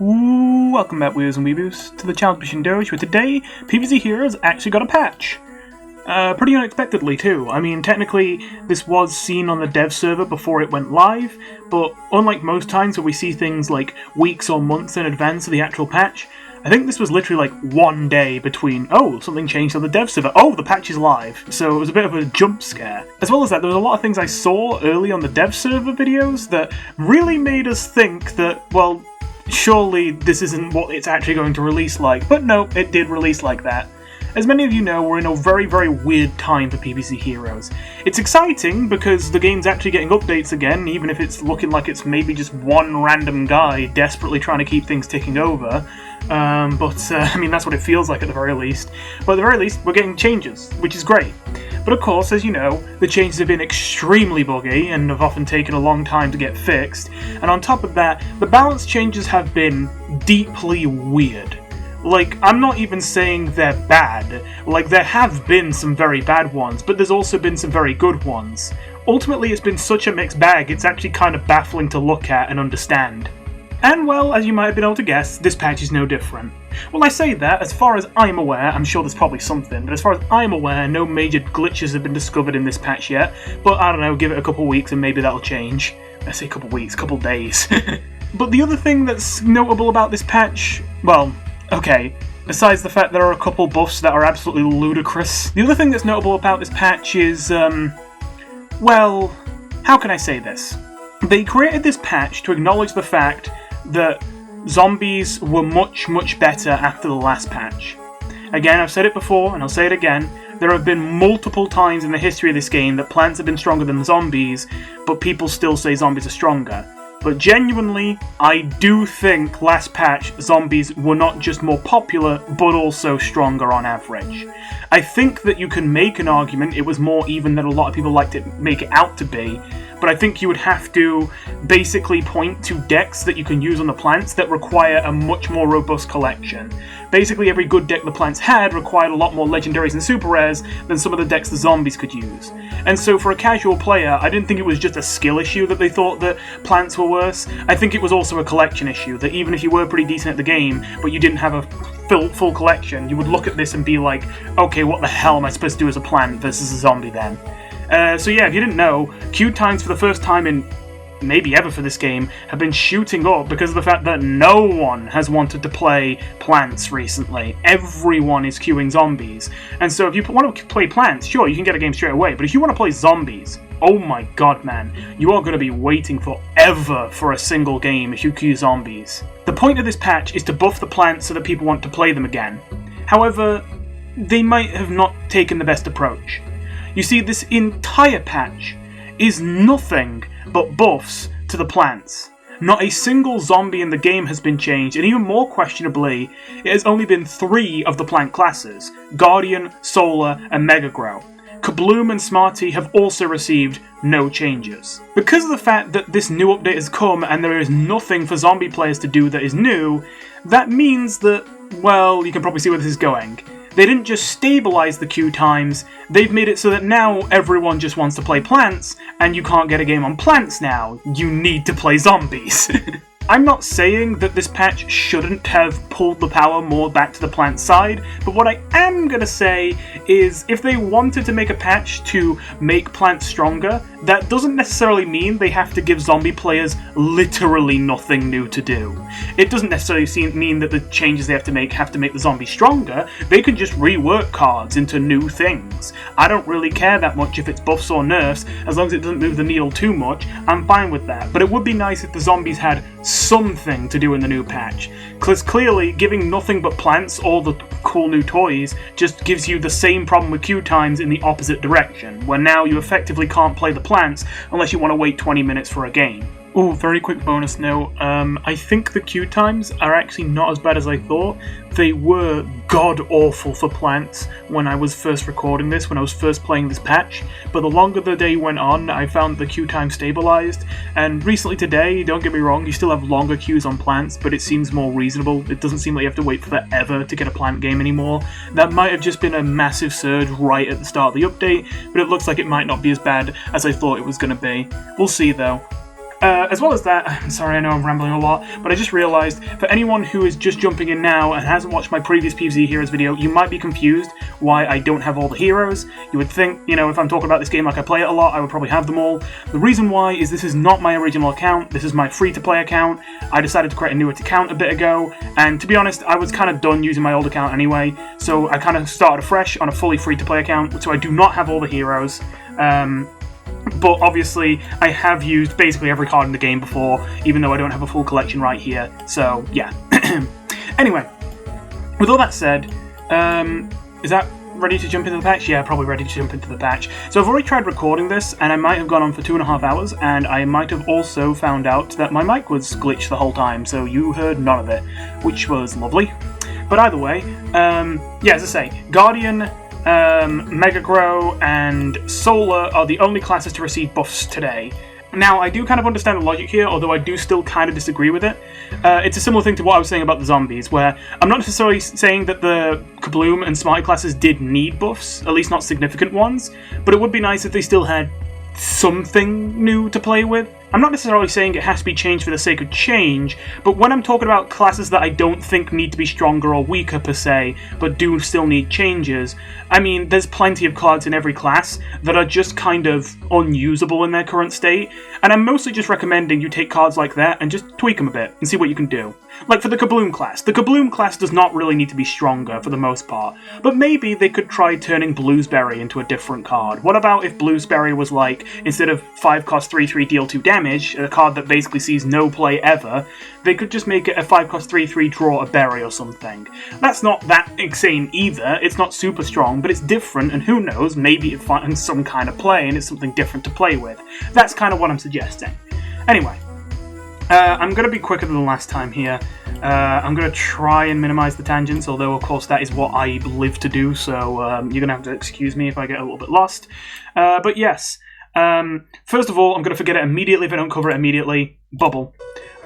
Ooh, welcome back, Weirdos and Weeboos, to the Challenge Mission Doge, where today, PvZ Heroes actually got a patch. Pretty unexpectedly, too. I mean, technically, this was seen on the dev server before it went live, but unlike most times where we see things like weeks or months in advance of the actual patch, I think this was literally like one day between, oh, something changed on the dev server, oh, the patch is live. So it was a bit of a jump scare. As well as that, there was a lot of things I saw early on the dev server videos that really made us think that, well, surely this isn't what it's actually going to release like. But no, it did release like that. As many of you know, we're in a very, very weird time for PvZ Heroes. It's exciting because the game's actually getting updates again, even if it's looking like it's maybe just one random guy desperately trying to keep things ticking over. I mean, that's what it feels like at the very least. But at the very least, we're getting changes, which is great. But of course, as you know, the changes have been extremely buggy and have often taken a long time to get fixed. And on top of that, the balance changes have been deeply weird. Like, I'm not even saying they're bad. Like, there have been some very bad ones, but there's also been some very good ones. Ultimately, it's been such a mixed bag, it's actually kind of baffling to look at and understand. And well, as you might have been able to guess, this patch is no different. Well, I say that, as far as I'm aware, I'm sure there's probably something, but as far as I'm aware, no major glitches have been discovered in this patch yet, but I don't know, give it a couple weeks and maybe that'll change. I say couple weeks, couple days. But the other thing that's notable about this patch, well, okay, besides the fact there are a couple buffs that are absolutely ludicrous, the other thing that's notable about this patch is, well, how can I say this? They created this patch to acknowledge the fact that zombies were much, much better after the last patch. Again, I've said it before, and I'll say it again, there have been multiple times in the history of this game that plants have been stronger than zombies, but people still say zombies are stronger. But genuinely, I do think last patch, zombies were not just more popular, but also stronger on average. I think that you can make an argument it was more even than a lot of people like to make it out to be, but I think you would have to basically point to decks that you can use on the plants that require a much more robust collection. Basically, every good deck the plants had required a lot more legendaries and super rares than some of the decks the zombies could use. And so for a casual player, I didn't think it was just a skill issue that they thought that plants were worse. I think it was also a collection issue, that even if you were pretty decent at the game, but you didn't have a full collection, you would look at this and be like, okay, what the hell am I supposed to do as a plant versus a zombie then? So yeah, if you didn't know, queue times for the first time in maybe ever for this game have been shooting up because of the fact that no one has wanted to play plants recently. Everyone is queuing zombies. And so if you want to play plants, sure, you can get a game straight away, but if you want to play zombies, oh my god, man, you are going to be waiting forever for a single game if you queue zombies. The point of this patch is to buff the plants so that people want to play them again. However, they might have not taken the best approach. You see, this entire patch is nothing but buffs to the plants. Not a single zombie in the game has been changed, and even more questionably, it has only been 3 of the plant classes, Guardian, Solar, and Mega Grow. Kabloom and Smarty have also received no changes. Because of the fact that this new update has come and there is nothing for zombie players to do that is new, that means that, well, you can probably see where this is going. They didn't just stabilize the queue times, they've made it so that now everyone just wants to play plants, and you can't get a game on plants now. You need to play zombies. I'm not saying that this patch shouldn't have pulled the power more back to the plant side, but what I am going to say is if they wanted to make a patch to make plants stronger, that doesn't necessarily mean they have to give zombie players literally nothing new to do. It doesn't necessarily mean that the changes they have to make the zombies stronger. They could just rework cards into new things. I don't really care that much if it's buffs or nerfs, as long as it doesn't move the needle too much, I'm fine with that. But it would be nice if the zombies had something to do in the new patch, because clearly giving nothing but plants all the cool new toys just gives you the same problem with queue times in the opposite direction, where now you effectively can't play the plants unless you want to wait 20 minutes for a game. Oh, very quick bonus note, I think the queue times are actually not as bad as I thought. They were god-awful for plants when I was first recording this, when I was first playing this patch, but the longer the day went on, I found the queue time stabilized, and recently today, don't get me wrong, you still have longer queues on plants, but it seems more reasonable. It doesn't seem like you have to wait forever to get a plant game anymore. That might have just been a massive surge right at the start of the update, but it looks like it might not be as bad as I thought it was going to be. We'll see though. As well as that, I'm sorry, I know I'm rambling a lot, but I just realised, for anyone who is just jumping in now and hasn't watched my previous PvZ Heroes video, you might be confused why I don't have all the heroes. You would think, you know, if I'm talking about this game like I play it a lot, I would probably have them all. The reason why is this is not my original account, this is my free-to-play account. I decided to create a new account a bit ago, and to be honest, I was kind of done using my old account anyway, so I kind of started afresh on a fully free-to-play account, so I do not have all the heroes. But obviously, I have used basically every card in the game before, even though I don't have a full collection right here, so yeah. Anyway, with all that said, is that ready to jump into the patch? Yeah, probably ready to jump into the patch. So I've already tried recording this, and I might have gone on for 2.5 hours, and I might have also found out that my mic was glitched the whole time, so you heard none of it, which was lovely. But either way, yeah, as I say, Guardian, Mega Grow, and Solar are the only classes to receive buffs today. Now, I do kind of understand the logic here, although I do still kind of disagree with it. It's a similar thing to what I was saying about the zombies, where I'm not necessarily saying that the Kabloom and Smarty classes did need buffs, at least not significant ones, but it would be nice if they still had something new to play with. I'm not necessarily saying it has to be changed for the sake of change, but when I'm talking about classes that I don't think need to be stronger or weaker per se, but do still need changes, I mean, there's plenty of cards in every class that are just kind of unusable in their current state, and I'm mostly just recommending you take cards like that and just tweak them a bit and see what you can do. Like for the Kabloom class does not really need to be stronger for the most part, but maybe they could try turning Bluesberry into a different card. What about if Bluesberry was like, instead of 5 cost 3/3 deal 2 damage, a card that basically sees no play ever, they could just make it a 5 cost 3/3 draw a berry or something. That's not that insane either, it's not super strong, but it's different, and who knows, maybe it finds some kind of play and it's something different to play with. That's kind of what I'm suggesting. Anyway, I'm going to be quicker than the last time here. I'm going to try and minimize the tangents, although of course that is what I live to do, so you're going to have to excuse me if I get a little bit lost. But yes, first of all, I'm going to forget it immediately if I don't cover it immediately. Bubble.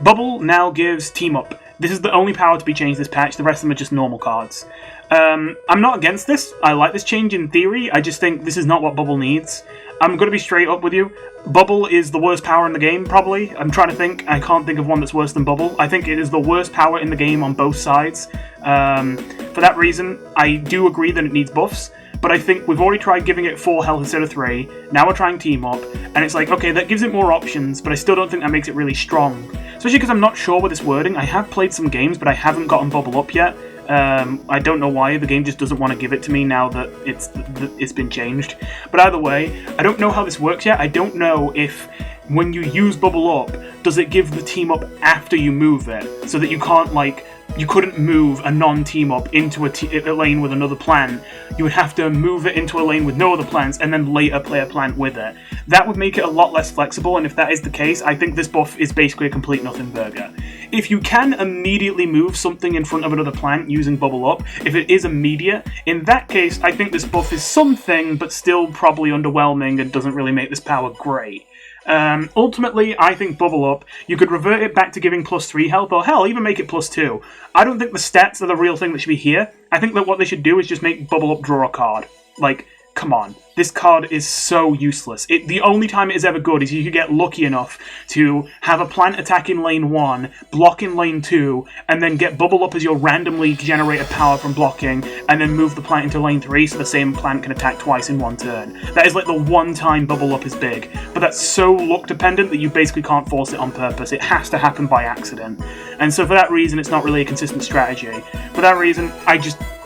Bubble now gives Team Up. This is the only power to be changed this patch, the rest of them are just normal cards. I'm not against this, I like this change in theory, I just think this is not what Bubble needs. I'm going to be straight up with you. Bubble is the worst power in the game, probably. I'm trying to think. I can't think of one that's worse than Bubble. I think it is the worst power in the game on both sides. For that reason, I do agree that it needs buffs, but I think we've already tried giving it 4 health instead of 3. Now we're trying Team Up, and it's like, okay, that gives it more options, but I still don't think that makes it really strong. Especially because I'm not sure with this wording. I have played some games, but I haven't gotten Bubble Up yet. I don't know why, the game just doesn't want to give it to me now that it's been changed. But either way, I don't know how this works yet. I don't know if when you use Bubble Up, does it give the Team Up after you move it? So that you can't, like, you couldn't move a non-Team Up into a lane with another plant. You would have to move it into a lane with no other plants and then later play a plant with it. That would make it a lot less flexible, and if that is the case, I think this buff is basically a complete nothing burger. If you can immediately move something in front of another plant using Bubble Up, if it is immediate, in that case, I think this buff is something, but still probably underwhelming and doesn't really make this power great. Ultimately, I think Bubble Up, you could revert it back to giving +3 health, or hell, even make it +2. I don't think the stats are the real thing that should be here. I think that what they should do is just make Bubble Up draw a card. Like, come on. This card is so useless. The only time it is ever good is if you get lucky enough to have a plant attack in lane 1, block in lane 2, and then get Bubble Up as your randomly generated power from blocking, and then move the plant into lane 3 so the same plant can attack twice in one turn. That is like the one time Bubble Up is big. But that's so luck dependent that you basically can't force it on purpose. It has to happen by accident. And so for that reason, it's not really a consistent strategy. For that reason,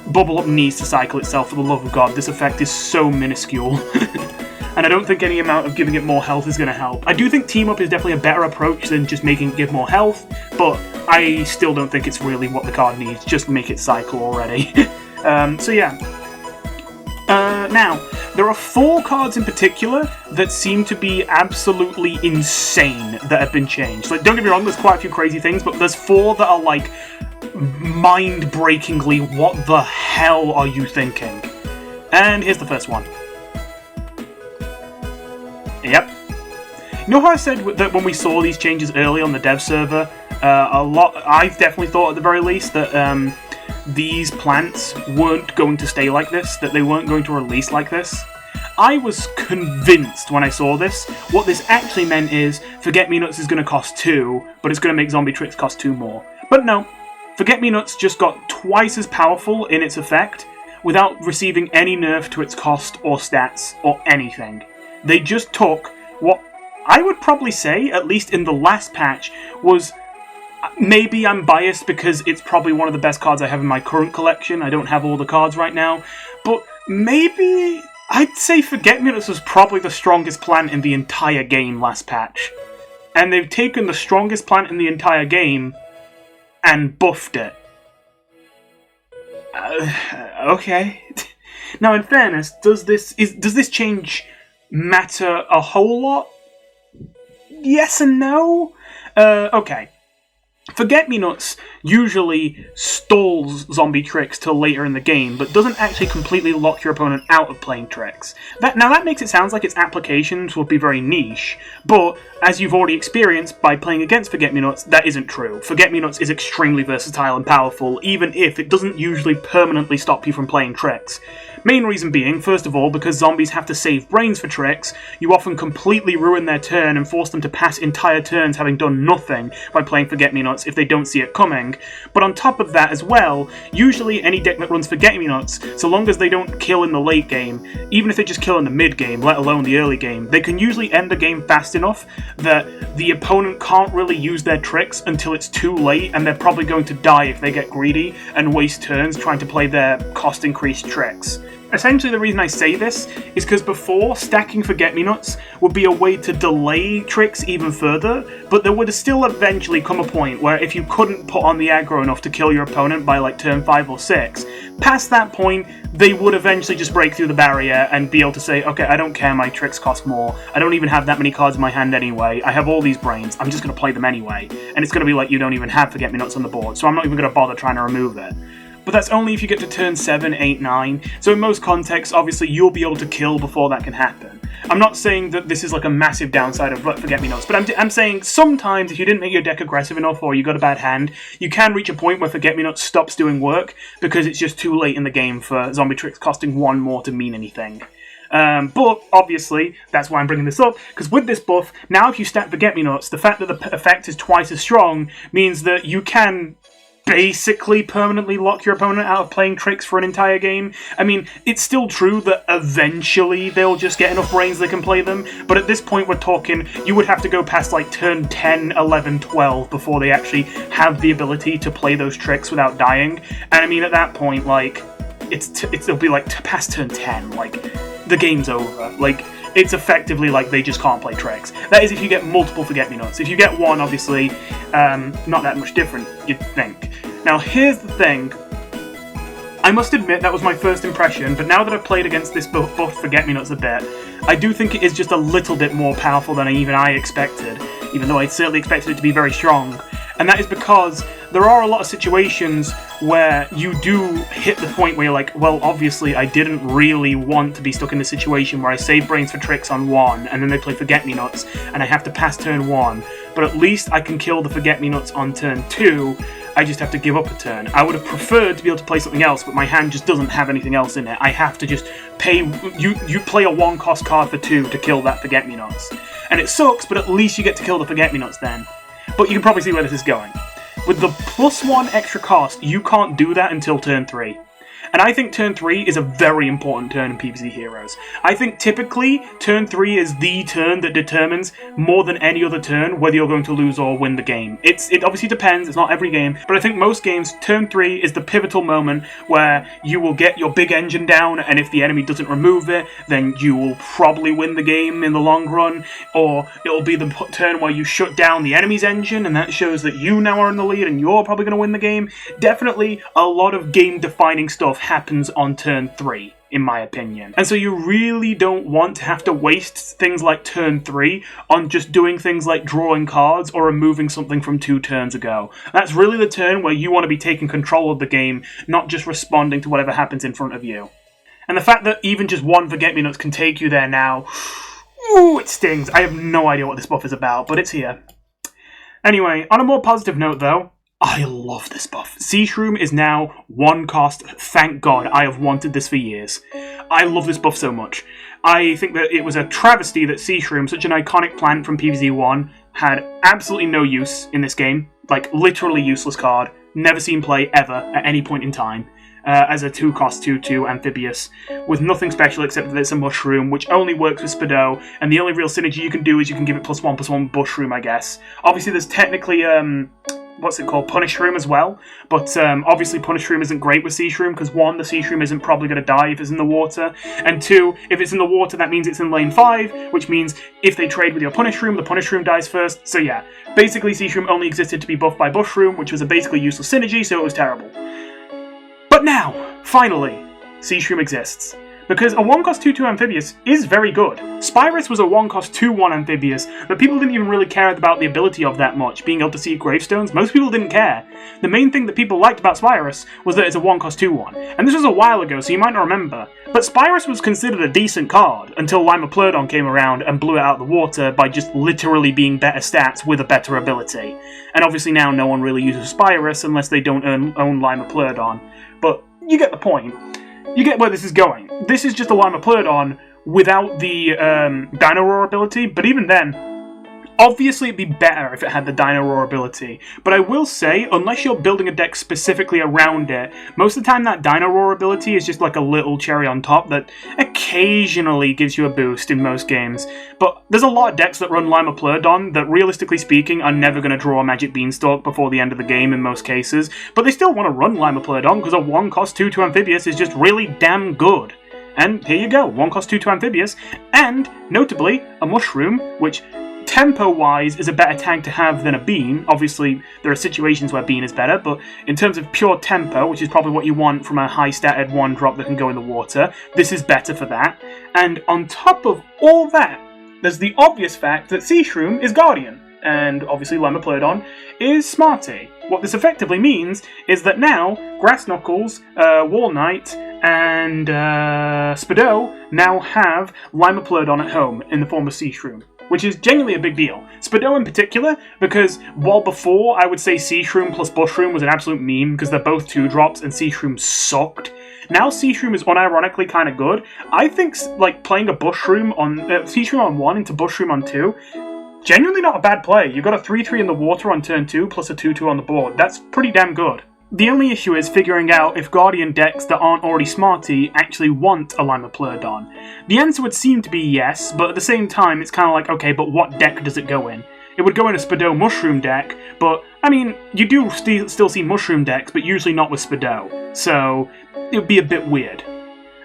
Bubble Up needs to cycle itself, for the love of God. This effect is so minuscule. And I don't think any amount of giving it more health is going to help. I do think Team Up is definitely a better approach than just making it give more health, but I still don't think it's really what the card needs. Just make it cycle already. So yeah. Now, there are 4 cards in particular that seem to be absolutely insane that have been changed. Like, don't get me wrong, there's quite a few crazy things, but there's 4 that are like mind-breakingly, what the hell are you thinking? And here's the first one. Yep. You know how I said that when we saw these changes early on the dev server, I've definitely thought at the very least that these plants weren't going to stay like this, that they weren't going to release like this? I was convinced when I saw this, what this actually meant is Forget-Me-Nuts is going to cost 2, but it's going to make Zombie Tricks cost 2 more. But no, Forget-Me-Nuts just got twice as powerful in its effect, without receiving any nerf to its cost or stats or anything. They just took what I would probably say, at least in the last patch, was... Maybe I'm biased because it's probably one of the best cards I have in my current collection. I don't have all the cards right now. But maybe I'd say Forget-Me-Nuts was probably the strongest plant in the entire game last patch. And they've taken the strongest plant in the entire game and buffed it. Okay. Now, in fairness, does this change matter a whole lot? Yes and no? Okay. Forget-Me-Nuts usually stalls Zombie Tricks till later in the game, but doesn't actually completely lock your opponent out of playing tricks. That makes it sound like its applications would be very niche, but as you've already experienced by playing against Forget-Me-Nuts, that isn't true. Forget-Me-Nuts is extremely versatile and powerful, even if it doesn't usually permanently stop you from playing tricks. Main reason being, first of all, because zombies have to save brains for tricks, you often completely ruin their turn and force them to pass entire turns having done nothing by playing Forget-Me-Nuts if they don't see it coming. But on top of that as well, usually any deck that runs Forget-Me-Nuts, so long as they don't kill in the late game, even if they just kill in the mid game, let alone the early game, they can usually end the game fast enough that the opponent can't really use their tricks until it's too late, and they're probably going to die if they get greedy and waste turns trying to play their cost increased tricks. Essentially, the reason I say this is because before, stacking Forget-Me-Nuts would be a way to delay tricks even further, but there would still eventually come a point where if you couldn't put on the aggro enough to kill your opponent by like turn 5 or 6, past that point, they would eventually just break through the barrier and be able to say, okay, I don't care, my tricks cost more, I don't even have that many cards in my hand anyway, I have all these brains, I'm just going to play them anyway, and it's going to be like you don't even have Forget-Me-Nuts on the board, so I'm not even going to bother trying to remove it. But that's only if you get to turn 7, 8, 9, so in most contexts, obviously, you'll be able to kill before that can happen. I'm not saying that this is like a massive downside of Forget-Me-Nuts, but I'm saying sometimes if you didn't make your deck aggressive enough or you got a bad hand, you can reach a point where Forget-Me-Nuts stops doing work because it's just too late in the game for Zombie Tricks costing 1 more to mean anything. But, obviously, that's why I'm bringing this up, because with this buff, now if you stack Forget-Me-Nuts, the fact that the effect is twice as strong means that you can basically permanently lock your opponent out of playing tricks for an entire game. I mean, it's still true that eventually they'll just get enough brains they can play them, but at this point we're talking, you would have to go past like turn 10, 11, 12 before they actually have the ability to play those tricks without dying. And I mean, at that point, like, it'll be like past turn 10, like, the game's over. Like, it's effectively like they just can't play tricks. That is if you get multiple Forget-Me-Nuts. If you get one, obviously, not that much different, you'd think. Now, here's the thing. I must admit that was my first impression, but now that I've played against this buff Forget-Me-Nuts a bit, I do think it is just a little bit more powerful than even I expected, even though I certainly expected it to be very strong. And that is because there are a lot of situations where you do hit the point where you're like, well, obviously I didn't really want to be stuck in a situation where I save brains for tricks on 1, and then they play Forget-Me-Nuts, and I have to pass turn 1, but at least I can kill the Forget-Me-Nuts on turn 2, I just have to give up a turn. I would have preferred to be able to play something else, but my hand just doesn't have anything else in it. I have to just pay, you play a 1-cost card for 2 to kill that Forget-Me-Nuts. And it sucks, but at least you get to kill the Forget-Me-Nuts then. But you can probably see where this is going. With the +1 extra cost, you can't do that until turn 3. And I think turn 3 is a very important turn in PvZ Heroes. I think typically, turn 3 is the turn that determines, more than any other turn, whether you're going to lose or win the game. It obviously depends, it's not every game, but I think most games, turn 3 is the pivotal moment where you will get your big engine down, and if the enemy doesn't remove it, then you will probably win the game in the long run, or it'll be the turn where you shut down the enemy's engine, and that shows that you now are in the lead, and you're probably going to win the game. Definitely, a lot of game-defining stuff happens on turn 3, in my opinion. And so you really don't want to have to waste things like turn 3 on just doing things like drawing cards or removing something from 2 turns ago. That's really the turn where you want to be taking control of the game, not just responding to whatever happens in front of you. And the fact that even just 1 Forget-Me-Nuts can take you there now, ooh, it stings. I have no idea what this buff is about, but it's here. Anyway, on a more positive note though, I love this buff. Sea Shroom is now 1 cost. Thank God, I have wanted this for years. I love this buff so much. I think that it was a travesty that Sea Shroom, such an iconic plant from PvZ 1, had absolutely no use in this game. Like, literally useless card. Never seen play ever at any point in time. As a 2-cost 2/2 amphibious, with nothing special except that it's a mushroom, which only works with Spado, and the only real synergy you can do is you can give it +1/+1 mushroom, I guess. Obviously, there's technically, what's it called, Punish Shroom as well, but obviously Punish Shroom isn't great with Sea Shroom, because 1, the Sea Shroom isn't probably going to die if it's in the water, and 2, if it's in the water, that means it's in lane 5, which means if they trade with your Punish Shroom, the Punish Shroom dies first, so yeah. Basically, Sea Shroom only existed to be buffed by Bush Shroom, which was a basically useless synergy, so it was terrible. But now, finally, Sea Shroom exists. Because a 1-cost 2/2 amphibious is very good. Spyrus was a 1-cost 2/1 amphibious, but people didn't even really care about the ability of that much, being able to see gravestones. Most people didn't care. The main thing that people liked about Spyrus was that it's a 1-cost 2/1, and this was a while ago, so you might not remember. But Spyrus was considered a decent card until Limapleurodon came around and blew it out of the water by just literally being better stats with a better ability. And obviously now no one really uses Spyrus unless they don't own Limapleurodon. But you get the point. You get where this is going. This is just a Limapleurodon without the Dino Roar ability, but even then, obviously it'd be better if it had the Dino Roar ability. But I will say, unless you're building a deck specifically around it, most of the time that Dino Roar ability is just like a little cherry on top that occasionally gives you a boost in most games. But there's a lot of decks that run Limapleurodon that, realistically speaking, are never going to draw a Magic Beanstalk before the end of the game in most cases. But they still want to run Limapleurodon because a 1-cost 2/2 amphibious is just really damn good. And here you go, 1-cost 2/2 amphibious, and, notably, a mushroom, which tempo-wise is a better tag to have than a bean. Obviously, there are situations where bean is better, but in terms of pure tempo, which is probably what you want from a high-statted 1-drop that can go in the water, this is better for that. And on top of all that, there's the obvious fact that Sea Shroom is Guardian, and obviously Limapleurodon is Smarty. What this effectively means is that now Grass Knuckles, Wall Knight, and Spado now have Limapleurodon at home in the form of Sea Shroom, which is genuinely a big deal. Spado in particular, because while before I would say Sea Shroom plus Bush Shroom was an absolute meme because they're both 2-drops and Sea Shroom sucked, now Sea Shroom is unironically kind of good. I think like playing a Bush Shroom on Sea Shroom on 1 into Bush Shroom on 2, genuinely not a bad play. You got a 3/3 in the water on turn 2 plus a 2/2 on the board. That's pretty damn good. The only issue is figuring out if Guardian decks that aren't already Smarty actually want a Limapleurodon. The answer would seem to be yes, but at the same time it's kind of like, okay, but what deck does it go in? It would go in a Spado Mushroom deck, but, I mean, you do still see Mushroom decks, but usually not with Spado, so it would be a bit weird.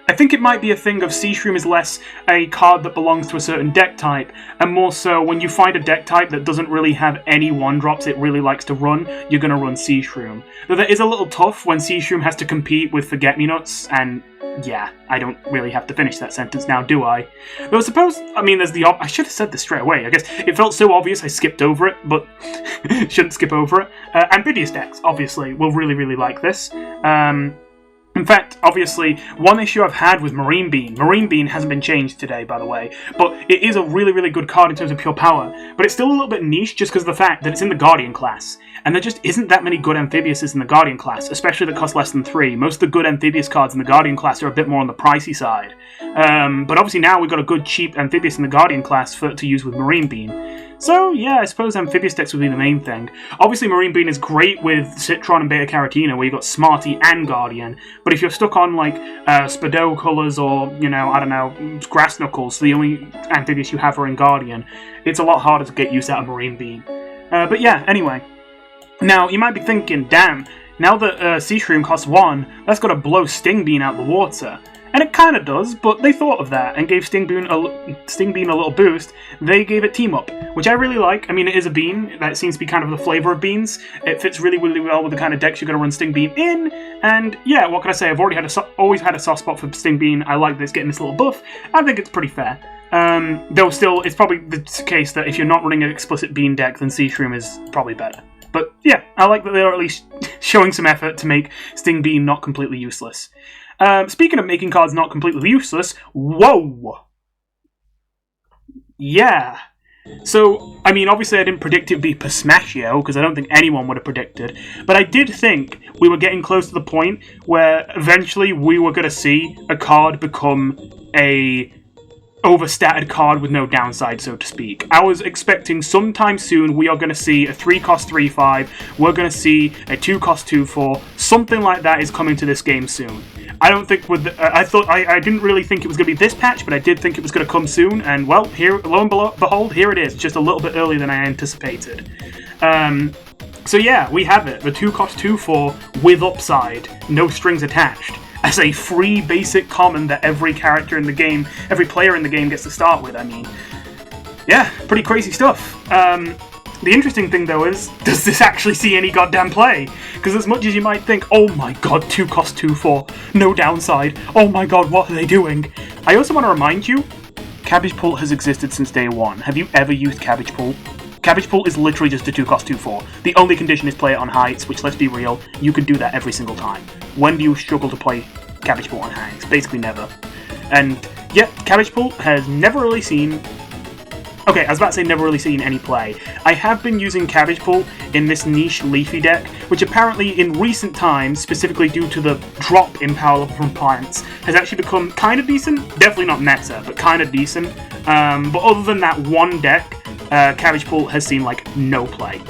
I think it might be a thing of Sea Shroom is less a card that belongs to a certain deck type, and more so when you find a deck type that doesn't really have any 1-drops it really likes to run, you're going to run Sea Shroom. Though that is a little tough when Sea Shroom has to compete with Forget-Me-Nots, and yeah, I don't really have to finish that sentence now, do I? Though I suppose, I mean, there's the I should have said this straight away, I guess it felt so obvious I skipped over it, but shouldn't skip over it. Amphibious decks, obviously, will really like this. In fact, obviously, one issue I've had with Marine Bean hasn't been changed today, by the way, but it is a really good card in terms of pure power, but it's still a little bit niche just because of the fact that it's in the Guardian class, and there just isn't that many good Amphibiouses in the Guardian class, especially that cost less than 3. Most of the good Amphibious cards in the Guardian class are a bit more on the pricey side. But obviously now we've got a good cheap Amphibious in the Guardian class to use with Marine Bean. So, yeah, I suppose Amphibious decks would be the main thing. Obviously, Marine Bean is great with Citron and Beta Carotene, where you've got Smarty and Guardian, but if you're stuck on, like, Spado colours or, you know, I don't know, Grass Knuckles, the only Amphibious you have are in Guardian, it's a lot harder to get use out of Marine Bean. But yeah, anyway. Now, you might be thinking, damn, now that Sea Shroom costs 1, that's got to blow Sting Bean out the water. And it kind of does, but they thought of that and gave Sting Bean a little boost. They gave it Team Up, which I really like. I mean, it is a bean. That seems to be kind of the flavour of beans. It fits really well with the kind of decks you're going to run Sting Bean in. And yeah, what can I say? I've always had a soft spot for Sting Bean. I like that it's getting this little buff. I think it's pretty fair. Though still, it's probably the case that if you're not running an explicit bean deck, then Sea Shroom is probably better. But yeah, I like that they're at least showing some effort to make Sting Bean not completely useless. Speaking of making cards not completely useless, whoa! Yeah, So, I mean, obviously I didn't predict it would be Pistachio, because I don't think anyone would have predicted, but I did think we were getting close to the point where eventually we were going to see a card become a overstated card with no downside, so to speak. I was expecting sometime soon we are going to see a 3-cost 3/5, we're going to see a 2-cost 2/4, something like that is coming to this game soon. I don't think I didn't really think it was going to be this patch, but I did think it was going to come soon, and well, here, lo and behold, here it is, just a little bit earlier than I anticipated. So yeah, we have it, the 2-cost 2/4 with upside, no strings attached, as a free basic common that every character in the game, every player in the game gets to start with. I mean, yeah, pretty crazy stuff. The interesting thing, though, is, does this actually see any goddamn play? Because as much as you might think, oh my god, 2-cost 2/4, no downside, oh my god, what are they doing? I also want to remind you, Cabbage Pull has existed since day one. Have you ever used Cabbage Pull? Cabbage Pull is literally just a 2-cost 2/4. The only condition is play it on heights, which, let's be real, you can do that every single time. When do you struggle to play Cabbage Pull on heights? Basically never. And, yeah, Cabbage Pull has never really seen... Okay, I was about to say never really seen any play. I have been using Cabbage Pull in this niche Leafy deck, which apparently in recent times, specifically due to the drop in power level from plants, has actually become kind of decent. Definitely not meta, but kind of decent. But other than that one deck, Cabbage Pull has seen, like, no play.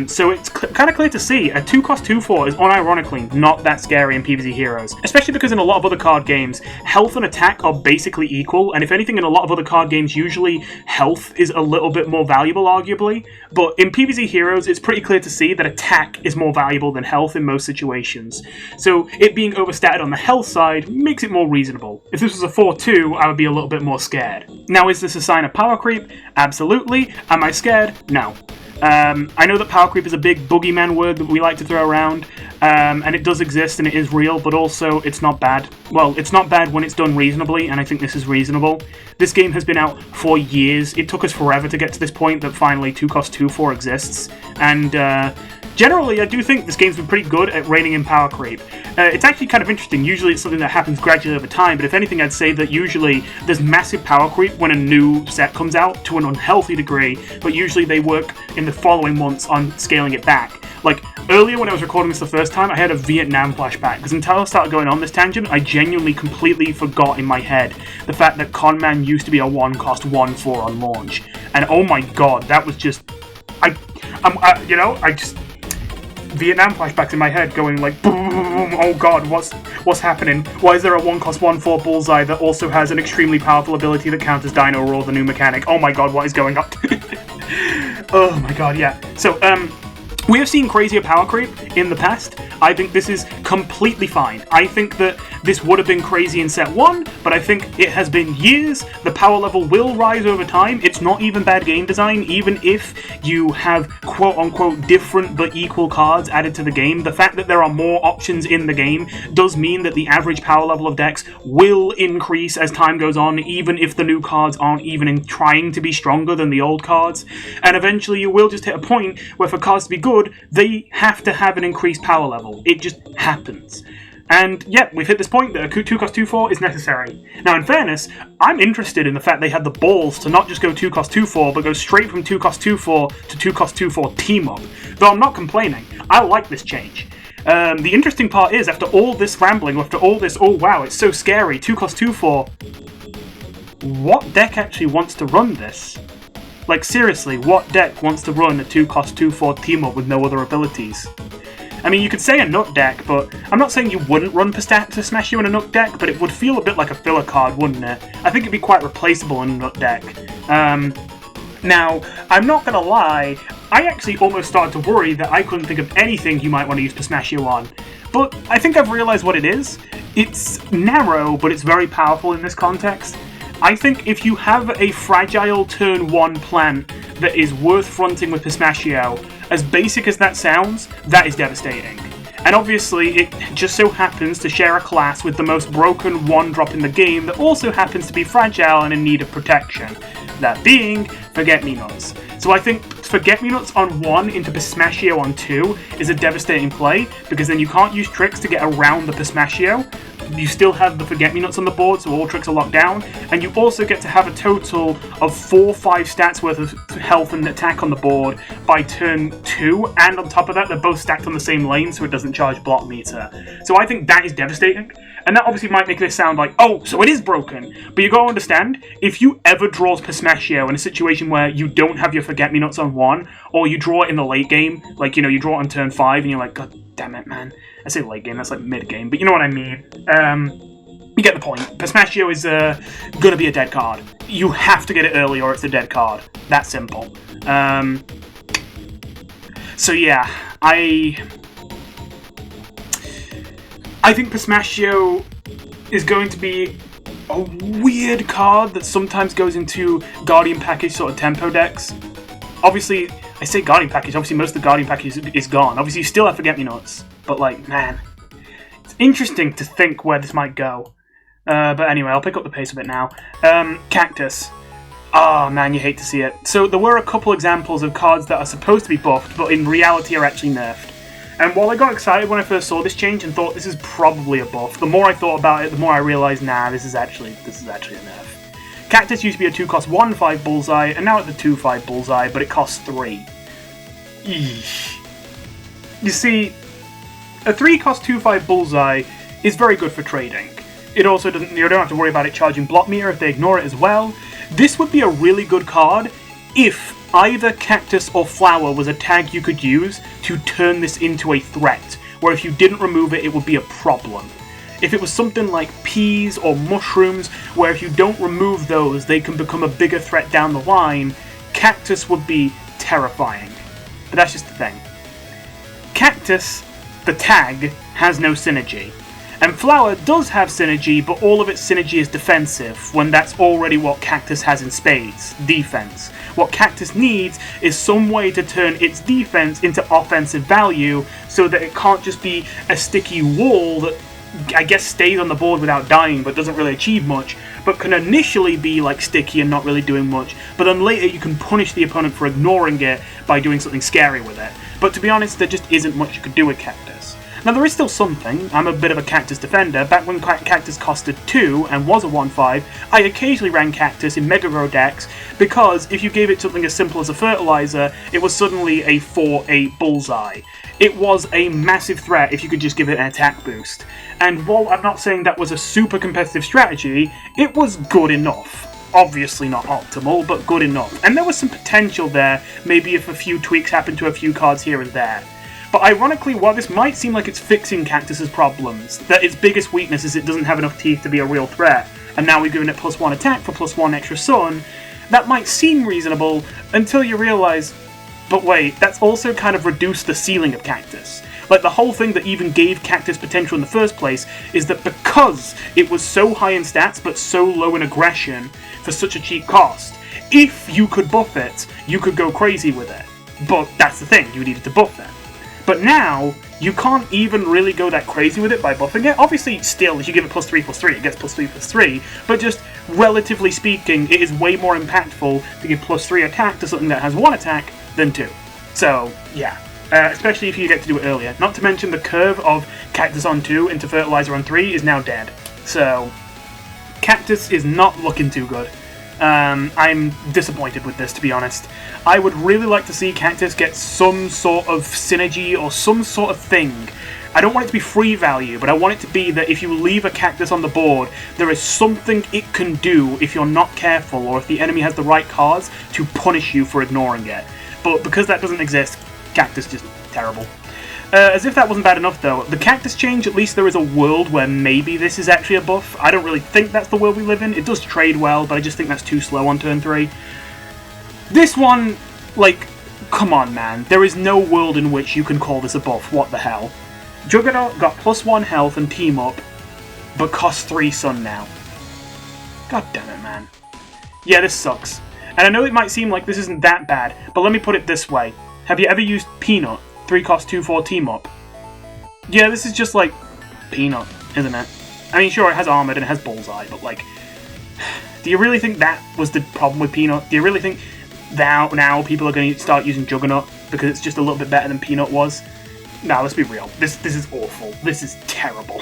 So it's kind of clear to see a 2-cost 2/4 is unironically not that scary in PvZ Heroes, especially because in a lot of other card games, health and attack are basically equal, and if anything, in a lot of other card games, usually health is a little bit more valuable, arguably, but in PvZ Heroes, it's pretty clear to see that attack is more valuable than health in most situations. So it being overstated on the health side makes it more reasonable. If this was a 4-2, I would be a little bit more scared. Now, is this a sign of power creep? Absolutely. Am I scared? No. I know that power creep is a big boogeyman word that we like to throw around, and it does exist and it is real, but also it's not bad. Well, it's not bad when it's done reasonably, and I think this is reasonable. This game has been out for years. It took us forever to get to this point that finally 2-cost 2/4 exists, and generally I do think this game's been pretty good at reining in power creep. It's actually kind of interesting. Usually it's something that happens gradually over time, but if anything, I'd say that usually there's massive power creep when a new set comes out to an unhealthy degree, but usually they work in the following months on scaling it back. Like, earlier when I was recording this the first time, I had a Vietnam flashback, because until I started going on this tangent, I genuinely completely forgot in my head the fact that Conman used to be a 1-cost 1/4 on launch. And oh my god, that was just... Vietnam flashbacks in my head going like, boom, oh god, what's happening? Why is there a 1-cost 1/4 bullseye that also has an extremely powerful ability that counters Dino Roar, the new mechanic? Oh my god, what is going on? Oh my god, yeah. So, we have seen crazier power creep in the past. I think this is completely fine. I think that this would have been crazy in set 1, but I think it has been years. The power level will rise over time. It's not even bad game design, even if you have quote-unquote different but equal cards added to the game. The fact that there are more options in the game does mean that the average power level of decks will increase as time goes on, even if the new cards aren't even trying to be stronger than the old cards. And eventually you will just hit a point where for cards to be good, they have to have an increased power level. It just happens. And yeah, we've hit this point that a 2-cost 2/4 is necessary. Now, in fairness, I'm interested in the fact they had the balls to not just go 2-cost 2/4, but go straight from 2-cost 2/4 to 2-cost 2/4 team-up. Though I'm not complaining. I like this change. The interesting part is, after all this rambling, after all this, oh wow, it's so scary, 2-cost 2/4, what deck actually wants to run this? Like, seriously, what deck wants to run a 2-cost 2/4 team-up with no other abilities? I mean, you could say a Nut deck, but I'm not saying you wouldn't run Pistachio in a Nut deck, but it would feel a bit like a filler card, wouldn't it? I think it'd be quite replaceable in a Nut deck. Now, I'm not gonna lie, I actually almost started to worry that I couldn't think of anything you might want to use Pistachio on. But I think I've realised what it is. It's narrow, but it's very powerful in this context. I think if you have a fragile turn 1 plant that is worth fronting with Pistachio, as basic as that sounds, that is devastating. And obviously, it just so happens to share a class with the most broken 1-drop in the game that also happens to be fragile and in need of protection. That being, Forget-Me-Nots. So I think Forget-Me-Nots on 1 into Pistachio on 2 is a devastating play, because then you can't use tricks to get around the Pistachio. you still have the Forget-Me-Nots on the board, so all tricks are locked down, and you also get to have a total of 4-5 stats worth of health and attack on the board by turn 2, and on top of that, they're both stacked on the same lane, so it doesn't charge block meter. So I think that is devastating, and that obviously might make this sound like, oh, so it is broken, but you gotta understand, if you ever draw Pistachio in a situation where you don't have your Forget-Me-Nots on 1, or you draw it in the late game, like, you know, you draw it on turn 5, and you're like, god damn it, man. I say late game, that's like mid game, but you know what I mean. You get the point. Pistachio is gonna be a dead card. You have to get it early or it's a dead card. That simple. So yeah, I think Pistachio is going to be a weird card that sometimes goes into Guardian Package sort of tempo decks. Obviously, I say Guardian Package, obviously most of the Guardian Package is gone. Obviously you still have Forget-Me-Nots, but like, man, it's interesting to think where this might go. But anyway, I'll pick up the pace a bit now. Cactus. Oh man, you hate to see it. So there were a couple examples of cards that are supposed to be buffed, but in reality are actually nerfed. And while I got excited when I first saw this change and thought this is probably a buff, the more I thought about it, the more I realised, nah, this is actually a nerf. Cactus used to be a 2-cost 1/5 Bullseye, and now it's a 2/5 Bullseye, but it costs 3. Eesh. You see, a 3-cost 2/5 Bullseye is very good for trading. It also doesn't, you don't have to worry about it charging block meter if they ignore it as well. This would be a really good card if either Cactus or Flower was a tag you could use to turn this into a threat, where if you didn't remove it, it would be a problem. If it was something like peas or mushrooms, where if you don't remove those, they can become a bigger threat down the line, Cactus would be terrifying. But that's just the thing. Cactus, the tag, has no synergy. And Flower does have synergy, but all of its synergy is defensive, when that's already what Cactus has in spades, defense. What Cactus needs is some way to turn its defense into offensive value, so that it can't just be a sticky wall that I guess stays on the board without dying but doesn't really achieve much, but can initially be like sticky and not really doing much, but then later you can punish the opponent for ignoring it by doing something scary with it. But to be honest, there just isn't much you could do with Cactus. Now there is still something. I'm a bit of a Cactus defender. Back when Cactus costed 2 and was a 1/5, I occasionally ran Cactus in Mega Grow decks, because if you gave it something as simple as a fertilizer, it was suddenly a 4/8 Bullseye. It was a massive threat if you could just give it an attack boost. And while I'm not saying that was a super competitive strategy, it was good enough. Obviously not optimal, but good enough. And there was some potential there, maybe if a few tweaks happened to a few cards here and there. But ironically, while this might seem like it's fixing Cactus's problems, that its biggest weakness is it doesn't have enough teeth to be a real threat, and now we're giving it +1 attack for +1 extra sun, that might seem reasonable until you realise, but wait, that's also kind of reduced the ceiling of Cactus. Like, the whole thing that even gave Cactus potential in the first place is that because it was so high in stats but so low in aggression for such a cheap cost, if you could buff it, you could go crazy with it. But that's the thing, you needed to buff it. But now, you can't even really go that crazy with it by buffing it. Obviously, still, if you give it +3/+3, it gets +3/+3, but just relatively speaking, it is way more impactful to give +3 attack to something that has 1 attack than 2. So, yeah. Especially if you get to do it earlier. Not to mention the curve of Cactus on 2 into Fertilizer on 3 is now dead. So, Cactus is not looking too good. I'm disappointed with this, to be honest. I would really like to see Cactus get some sort of synergy or some sort of thing. I don't want it to be free value, but I want it to be that if you leave a Cactus on the board, there is something it can do if you're not careful, or if the enemy has the right cards to punish you for ignoring it. But because that doesn't exist, Cactus just terrible. As if that wasn't bad enough though, the Cactus change, at least there is a world where maybe this is actually a buff. I don't really think that's the world we live in. It does trade well, but I just think that's too slow on turn 3. This one, like, come on man, there is no world in which you can call this a buff, what the hell. Juggernaut got +1 health and team up, but costs 3 sun now. God damn it man. Yeah, this sucks. And I know it might seem like this isn't that bad, but let me put it this way. Have you ever used Peanut? 3 cost 2/4 team up. Yeah, this is just like Peanut, isn't it? I mean, sure, it has Armored and it has Bullseye, but like, do you really think that was the problem with Peanut? Do you really think now people are going to start using Juggernaut because it's just a little bit better than Peanut was? No, let's be real. This is awful. This is terrible.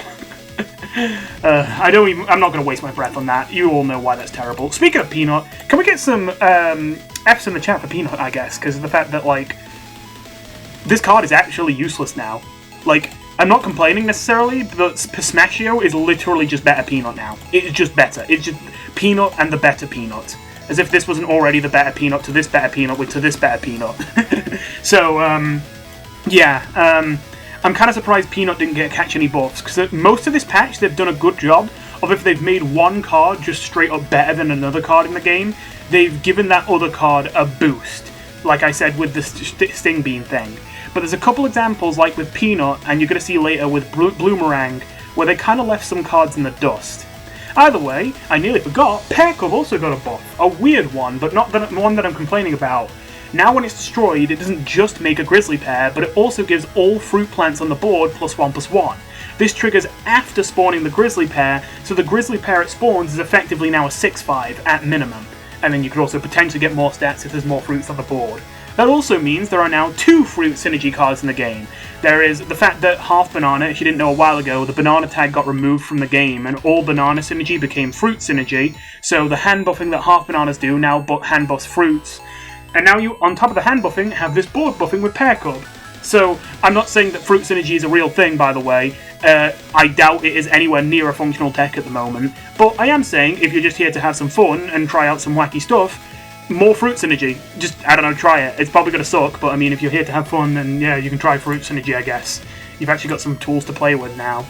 I'm not going to waste my breath on that. You all know why that's terrible. Speaking of Peanut, can we get some F's in the chat for Peanut, I guess? Because of the fact that, like, this card is actually useless now. Like, I'm not complaining necessarily, but Pismashio is literally just better Peanut now. It's just better. It's just Peanut and the better Peanut. As if this wasn't already the better Peanut to this better Peanut with to this better Peanut. So, yeah, I'm kind of surprised Peanut didn't catch any buffs, because most of this patch they've done a good job of if they've made one card just straight up better than another card in the game, they've given that other card a boost, like I said with the Sting Bean thing. But there's a couple examples, like with Peanut, and you're going to see later with Bloomerang, where they kind of left some cards in the dust. Either way, I nearly forgot, Pear Cub also got a buff. A weird one, but not the one that I'm complaining about. Now when it's destroyed, it doesn't just make a Grizzly Pear, but it also gives all fruit plants on the board +1/+1. This triggers after spawning the Grizzly Pear, so the Grizzly Pear it spawns is effectively now a 6/5 at minimum. And then you could also potentially get more stats if there's more fruits on the board. That also means there are now 2 fruit synergy cards in the game. There is the fact that Half Banana, if you didn't know a while ago, the banana tag got removed from the game and all banana synergy became fruit synergy, so the hand buffing that Half Bananas do now hand buffs fruits. And now you, on top of the hand buffing, have this board buffing with Pear Cub. So, I'm not saying that fruit synergy is a real thing, by the way. I doubt it is anywhere near a functional tech at the moment. But I am saying, if you're just here to have some fun and try out some wacky stuff, more fruit synergy. Just, I don't know, try it. It's probably going to suck, but I mean, if you're here to have fun, then yeah, you can try fruit synergy, I guess. You've actually got some tools to play with now.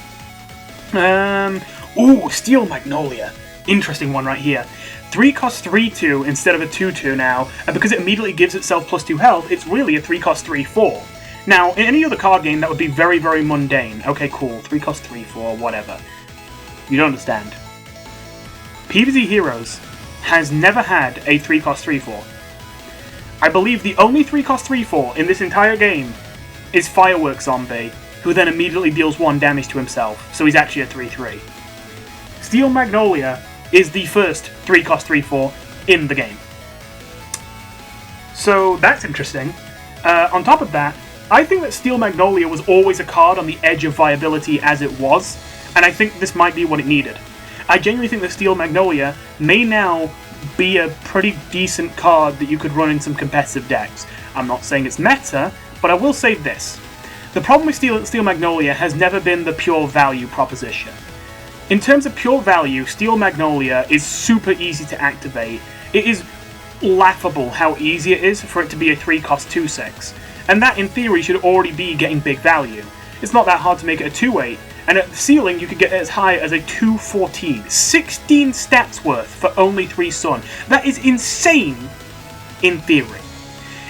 Ooh, Steel Magnolia. Interesting one right here. 3 cost 3/2 instead of a 2/2 now, and because it immediately gives itself +2 health, it's really a 3 cost 3/4. Now, in any other card game, that would be very, very mundane. Okay, cool, 3 cost 3/4, whatever. You don't understand. PvZ Heroes has never had a 3 cost 3/4. I believe the only 3 cost 3/4 in this entire game is Firework Zombie, who then immediately deals 1 damage to himself, so he's actually a 3/3. Steel Magnolia is the first 3 cost 3/4 in the game. So that's interesting. On top of that, I think that Steel Magnolia was always a card on the edge of viability as it was, and I think this might be what it needed. I genuinely think that Steel Magnolia may now be a pretty decent card that you could run in some competitive decks. I'm not saying it's meta, but I will say this. The problem with Steel Magnolia has never been the pure value proposition. In terms of pure value, Steel Magnolia is super easy to activate. It is laughable how easy it is for it to be a 3 cost 2/6, and that in theory should already be getting big value. It's not that hard to make it a 2/8, and at the ceiling you could get it as high as a 2/14, 16 stats worth for only 3 sun. That is insane in theory.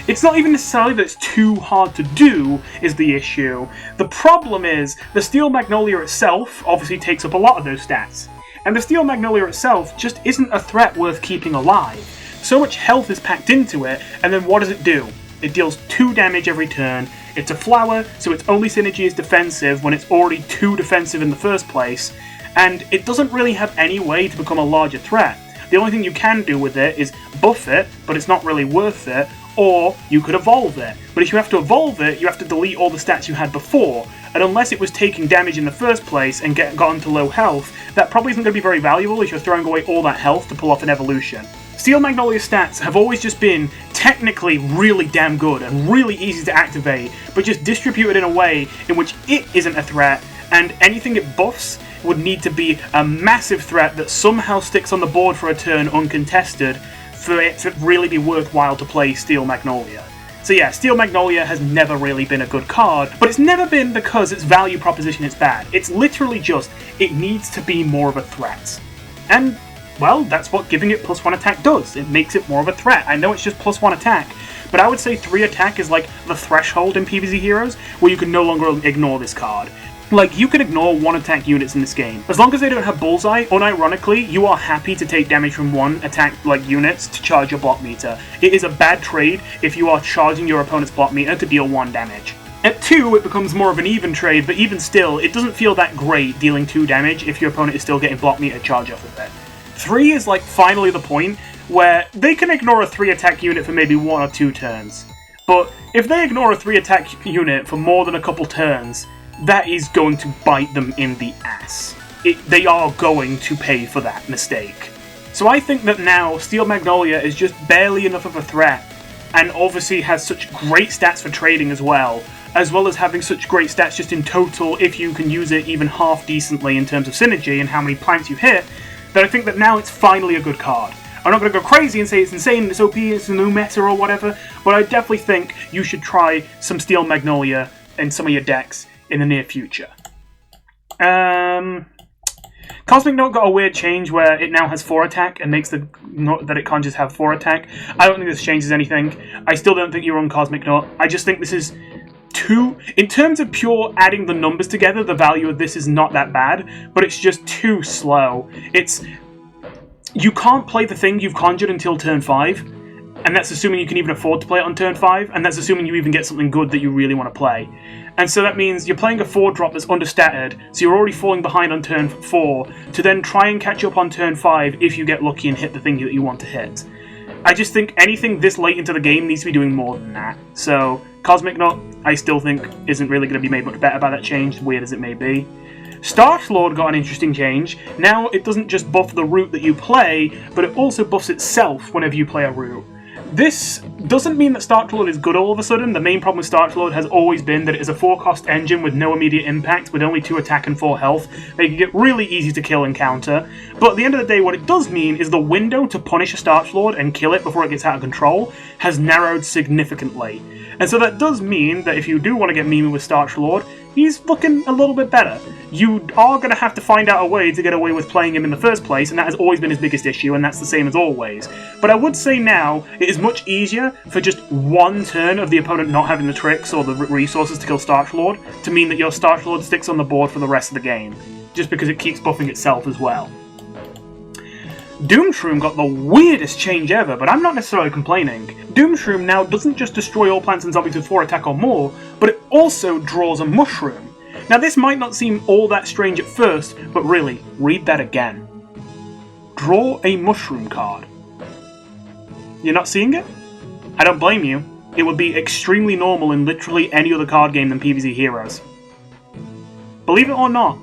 It's not even necessarily that it's too hard to do is the issue. The problem is, the Steel Magnolia itself obviously takes up a lot of those stats. And the Steel Magnolia itself just isn't a threat worth keeping alive. So much health is packed into it, and then what does it do? It deals 2 damage every turn. It's a flower, so its only synergy is defensive when it's already 2 defensive in the first place. And it doesn't really have any way to become a larger threat. The only thing you can do with it is buff it, but it's not really worth it. Or you could evolve it. But if you have to evolve it, you have to delete all the stats you had before, and unless it was taking damage in the first place and gotten to low health, that probably isn't going to be very valuable if you're throwing away all that health to pull off an evolution. Steel Magnolia's stats have always just been technically really damn good and really easy to activate, but just distributed in a way in which it isn't a threat, and anything it buffs would need to be a massive threat that somehow sticks on the board for a turn uncontested, for it to really be worthwhile to play Steel Magnolia. So yeah, Steel Magnolia has never really been a good card, but it's never been because its value proposition is bad. It's literally just, it needs to be more of a threat. And, well, that's what giving it +1 attack does. It makes it more of a threat. I know it's just +1 attack, but I would say 3 attack is like the threshold in PvZ Heroes, where you can no longer ignore this card. Like, you can ignore 1 attack units in this game. As long as they don't have Bullseye, unironically, you are happy to take damage from 1 attack, units to charge your block meter. It is a bad trade if you are charging your opponent's block meter to deal 1 damage. At 2, it becomes more of an even trade, but even still, it doesn't feel that great dealing 2 damage if your opponent is still getting block meter charge off of it. 3 is, finally the point where they can ignore a 3 attack unit for maybe 1 or 2 turns. But if they ignore a 3 attack unit for more than a couple turns, that is going to bite them in the ass. they are going to pay for that mistake. So I think that now Steel Magnolia is just barely enough of a threat, and obviously has such great stats for trading as well as having such great stats just in total if you can use it even half decently in terms of synergy and how many planks you hit, that I think that now it's finally a good card. I'm not going to go crazy and say it's insane, it's OP, it's a new meta or whatever, but I definitely think you should try some Steel Magnolia in some of your decks in the near future. Cosmic Note got a weird change where it now has 4 attack and makes the note that it can't just have 4 attack. I don't think this changes anything. I still don't think you run Cosmic Note. I just think this is too... In terms of pure adding the numbers together, the value of this is not that bad, but it's just too slow. You can't play the thing you've conjured until turn 5, and that's assuming you can even afford to play it on turn 5, and that's assuming you even get something good that you really want to play. And so that means you're playing a 4-drop that's understatted, so you're already falling behind on turn 4, to then try and catch up on turn 5 if you get lucky and hit the thing that you want to hit. I just think anything this late into the game needs to be doing more than that. So, Cosmic Knot, I still think, isn't really going to be made much better by that change, weird as it may be. Starch Lord got an interesting change. Now it doesn't just buff the route that you play, but it also buffs itself whenever you play a route. This doesn't mean that Starch Lord is good all of a sudden. The main problem with Starch Lord has always been that it is a 4-cost engine with no immediate impact, with only 2 attack and 4 health, making it really easy to kill and counter. But at the end of the day, what it does mean is the window to punish a Starch Lord and kill it before it gets out of control has narrowed significantly. And so that does mean that if you do want to get memey with Starch Lord, he's looking a little bit better. You are going to have to find out a way to get away with playing him in the first place, and that has always been his biggest issue, and that's the same as always. But I would say now, it is much easier for just one turn of the opponent not having the tricks or the resources to kill Starch Lord to mean that your Starch Lord sticks on the board for the rest of the game, just because it keeps buffing itself as well. Doomshroom got the weirdest change ever, but I'm not necessarily complaining. Doomshroom now doesn't just destroy all plants and zombies with 4 attack or more, but it also draws a mushroom. Now this might not seem all that strange at first, but really, read that again. Draw a mushroom card. You're not seeing it? I don't blame you. It would be extremely normal in literally any other card game than PvZ Heroes. Believe it or not,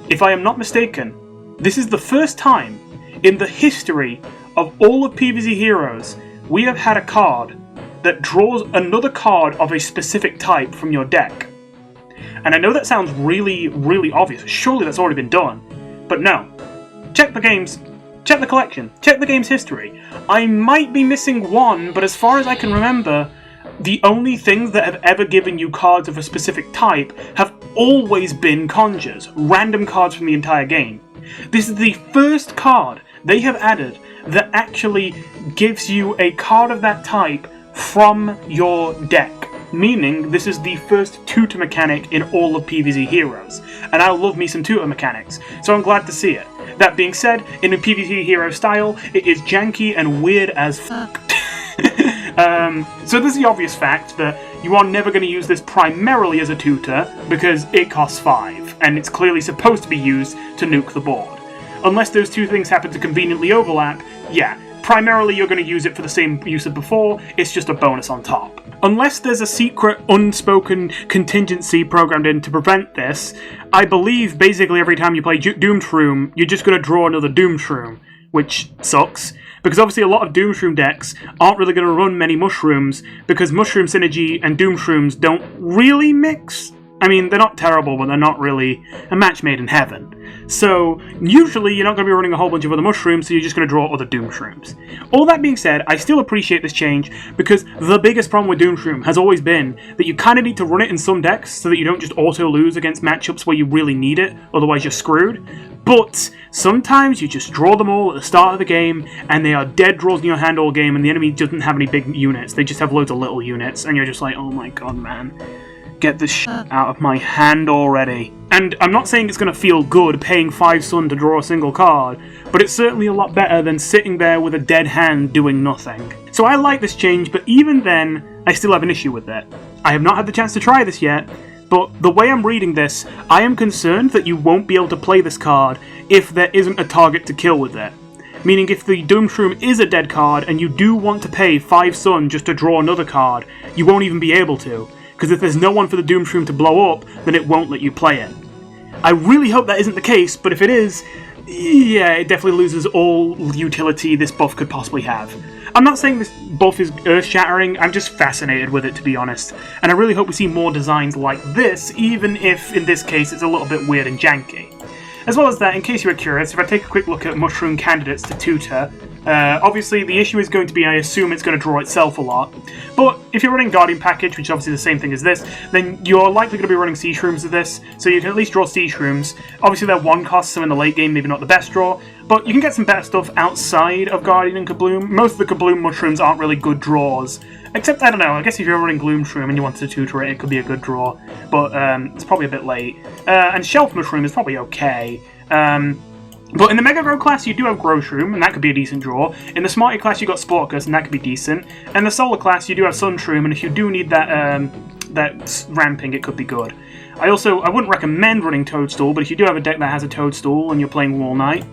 if I am not mistaken, this is the first time in the history of all of PvZ Heroes we have had a card that draws another card of a specific type from your deck. And I know that sounds really, really obvious. Surely that's already been done. But no. Check the games. Check the collection. Check the game's history. I might be missing one, but as far as I can remember, the only things that have ever given you cards of a specific type have always been conjures. Random cards from the entire game. This is the first card they have added that actually gives you a card of that type from your deck. Meaning, this is the first tutor mechanic in all of PvZ Heroes. And I love me some tutor mechanics, so I'm glad to see it. That being said, in a PvZ Hero style, it is janky and weird as fuck. So there's the obvious fact that you are never going to use this primarily as a tutor, because it costs 5, and it's clearly supposed to be used to nuke the board. Unless those two things happen to conveniently overlap, yeah, primarily you're going to use it for the same use as before, it's just a bonus on top. Unless there's a secret, unspoken contingency programmed in to prevent this, I believe basically every time you play Doomshroom, you're just going to draw another Doomshroom, which sucks, because obviously a lot of Doomshroom decks aren't really going to run many Mushrooms, because Mushroom Synergy and Doomshrooms don't really mix. I mean, they're not terrible, but they're not really a match made in heaven. So, usually you're not going to be running a whole bunch of other mushrooms, so you're just going to draw other Doomshrooms. All that being said, I still appreciate this change, because the biggest problem with Doomshroom has always been that you kind of need to run it in some decks so that you don't just auto-lose against matchups where you really need it, otherwise you're screwed. But sometimes you just draw them all at the start of the game, and they are dead draws in your hand all game, and the enemy doesn't have any big units, they just have loads of little units, and you're just like, oh my god, man. Get this shit out of my hand already. And I'm not saying it's going to feel good paying 5 sun to draw a single card, but it's certainly a lot better than sitting there with a dead hand doing nothing. So I like this change, but even then, I still have an issue with it. I have not had the chance to try this yet, but the way I'm reading this, I am concerned that you won't be able to play this card if there isn't a target to kill with it. Meaning if the Doomshroom is a dead card and you do want to pay 5 sun just to draw another card, you won't even be able to. Because if there's no one for the Doomshroom to blow up, then it won't let you play it. I really hope that isn't the case, but if it is, yeah, it definitely loses all utility this buff could possibly have. I'm not saying this buff is earth-shattering, I'm just fascinated with it, to be honest. And I really hope we see more designs like this, even if, in this case, it's a little bit weird and janky. As well as that, in case you were curious, if I take a quick look at mushroom candidates to tutor, obviously the issue is going to be, I assume it's going to draw itself a lot, but if you're running Guardian Package, which is obviously the same thing as this, then you're likely going to be running Sea Shrooms with this, so you can at least draw Sea Shrooms. Obviously they're one cost, so in the late game maybe not the best draw, but you can get some better stuff outside of Guardian and Kabloom. Most of the Kabloom mushrooms aren't really good draws. Except, I don't know, I guess if you're running Gloom Shroom and you wanted to tutor it, it could be a good draw, but it's probably a bit late. And Shelf Mushroom is probably okay. But in the Mega Grow class, you do have Grow Shroom, and that could be a decent draw. In the Smarty class, you got Sporticus, and that could be decent. And the Solar class, you do have Sun Shroom, and if you do need that that ramping, it could be good. I wouldn't recommend running Toadstool, but if you do have a deck that has a Toadstool and you're playing Wall Knight,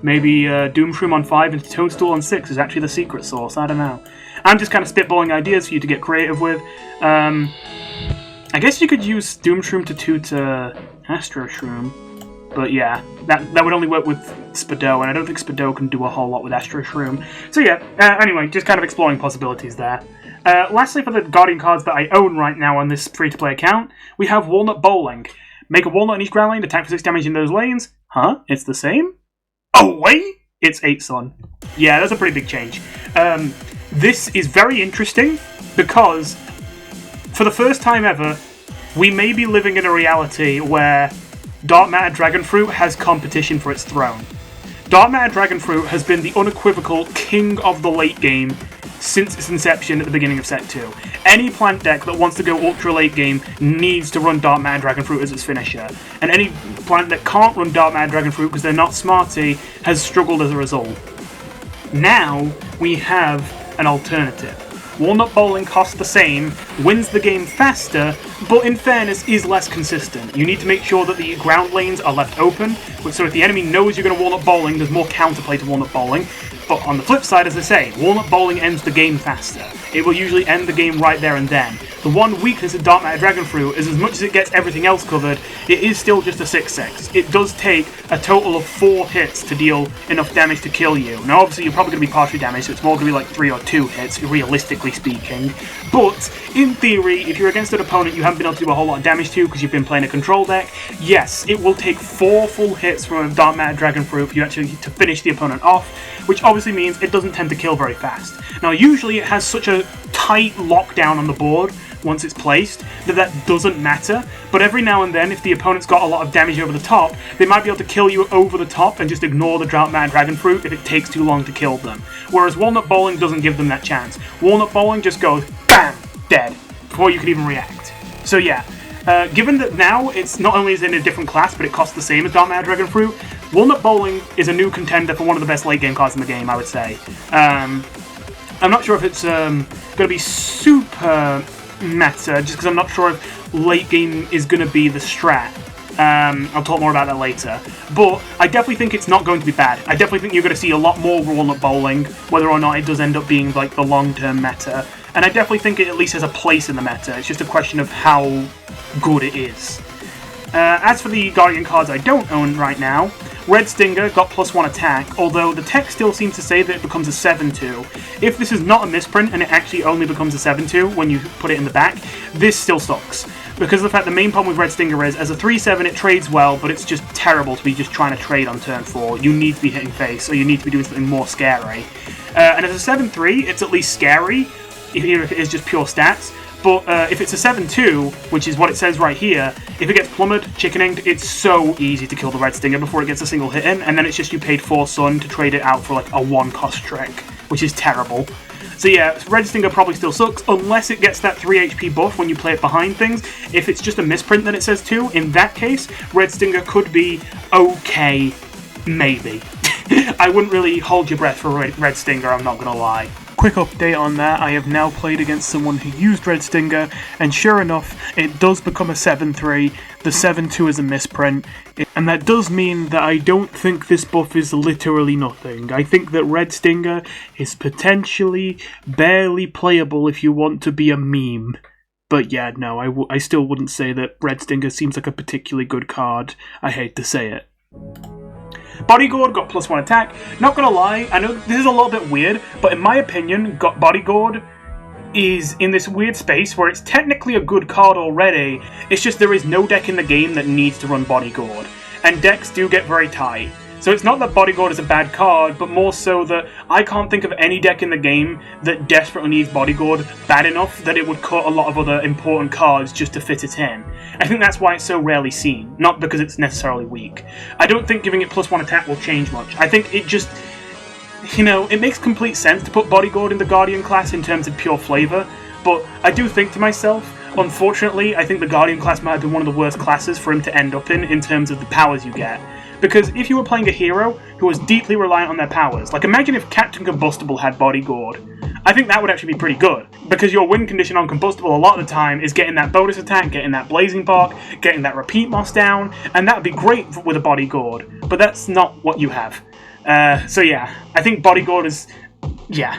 maybe Doom Shroom on 5 and Toadstool on 6 is actually the secret sauce, I don't know. I'm just kind of spitballing ideas for you to get creative with. I guess you could use Doom Shroom to tutor Astro Shroom. But yeah, that would only work with Spado, and I don't think Spado can do a whole lot with Astro Shroom. So yeah, anyway, just kind of exploring possibilities there. Lastly, for the Guardian cards that I own right now on this free-to-play account, we have Walnut Bowling. Make a Walnut in each ground lane, attack for 6 damage in those lanes. Huh? It's the same? Oh wait! It's 8 Sun. Yeah, that's a pretty big change. This is very interesting, because for the first time ever, we may be living in a reality where Dark Matter Dragonfruit has competition for its throne. Dark Matter Dragonfruit has been the unequivocal king of the late game since its inception at the beginning of Set 2. Any plant deck that wants to go ultra late game needs to run Dark Matter Dragonfruit as its finisher. And any plant that can't run Dark Matter Dragonfruit because they're not Smarty has struggled as a result. Now we have an alternative. Walnut Bowling costs the same, wins the game faster, but in fairness is less consistent. You need to make sure that the ground lanes are left open, so if the enemy knows you're going to Walnut Bowling, there's more counterplay to Walnut Bowling. But on the flip side, as I say, Walnut Bowling ends the game faster. It will usually end the game right there and then. The one weakness of Dark Matter Dragonfruit is as much as it gets everything else covered, it is still just a 6/6. It does take a total of 4 hits to deal enough damage to kill you. Now obviously you're probably going to be partially damaged, so it's more going to be like 3 or 2 hits, realistically speaking. But, in theory, if you're against an opponent you haven't been able to do a whole lot of damage to because you've been playing a control deck, yes, it will take 4 full hits from a Dark Matter Dragonfruit for you actually to finish the opponent off, which obviously means it doesn't tend to kill very fast. Now usually it has such a tight lockdown on the board once it's placed that doesn't matter, but every now and then if the opponent's got a lot of damage over the top, they might be able to kill you over the top and just ignore the Dark Matter Dragonfruit if it takes too long to kill them. Whereas Walnut Bowling doesn't give them that chance. Walnut Bowling just goes BAM! Dead, before you can even react. So yeah, given that now it's not only is it in a different class, but it costs the same as Dark Matter Dragonfruit, Walnut Bowling is a new contender for one of the best late game cards in the game, I would say. I'm not sure if it's going to be super meta, just because I'm not sure if late game is going to be the strat. I'll talk more about that later. But I definitely think it's not going to be bad. I definitely think you're going to see a lot more Walnut Bowling, whether or not it does end up being like the long-term meta. And I definitely think it at least has a place in the meta. It's just a question of how good it is. As for the Guardian cards I don't own right now, Red Stinger got +1 attack, although the text still seems to say that it becomes a 7/2. If this is not a misprint and it actually only becomes a 7/2 when you put it in the back, this still sucks. Because of the fact the main problem with Red Stinger is, as a 3/7 it trades well, but it's just terrible to be just trying to trade on turn 4. You need to be hitting face, or you need to be doing something more scary. And as a 7/3, it's at least scary, even if it is just pure stats. But if it's a 7/2, which is what it says right here, if it gets plummered, chickeninged, it's so easy to kill the Red Stinger before it gets a single hit in, and then it's just you paid 4 Sun to trade it out for like a 1-cost trick, which is terrible. So yeah, Red Stinger probably still sucks, unless it gets that 3 HP buff when you play it behind things. If it's just a misprint that it says 2, in that case, Red Stinger could be okay, maybe. I wouldn't really hold your breath for Red Stinger, I'm not gonna lie. Quick update on that, I have now played against someone who used Red Stinger, and sure enough, it does become a 7/3, the 7/2 is a misprint, and that does mean that I don't think this buff is literally nothing. I think that Red Stinger is potentially barely playable if you want to be a meme. But yeah, no, I still wouldn't say that Red Stinger seems like a particularly good card. I hate to say it. Bodyguard got +1 attack. Not gonna lie, I know this is a little bit weird, but in my opinion, Bodyguard is in this weird space where it's technically a good card already, it's just there is no deck in the game that needs to run Bodyguard. And decks do get very tight. So it's not that Bodyguard is a bad card, but more so that I can't think of any deck in the game that desperately needs Bodyguard bad enough that it would cut a lot of other important cards just to fit it in. I think that's why it's so rarely seen, not because it's necessarily weak. I don't think giving it +1 attack will change much. I think it just, you know, it makes complete sense to put Bodyguard in the Guardian class in terms of pure flavor, but I do think to myself, unfortunately, I think the Guardian class might have been one of the worst classes for him to end up in terms of the powers you get. Because if you were playing a hero who was deeply reliant on their powers, like imagine if Captain Combustible had Bodyguard, I think that would actually be pretty good. Because your win condition on Combustible a lot of the time is getting that bonus attack, getting that Blazing Bark, getting that Repeat Moss down, and that would be great with a Bodyguard, but that's not what you have. So yeah, I think Bodyguard is, yeah,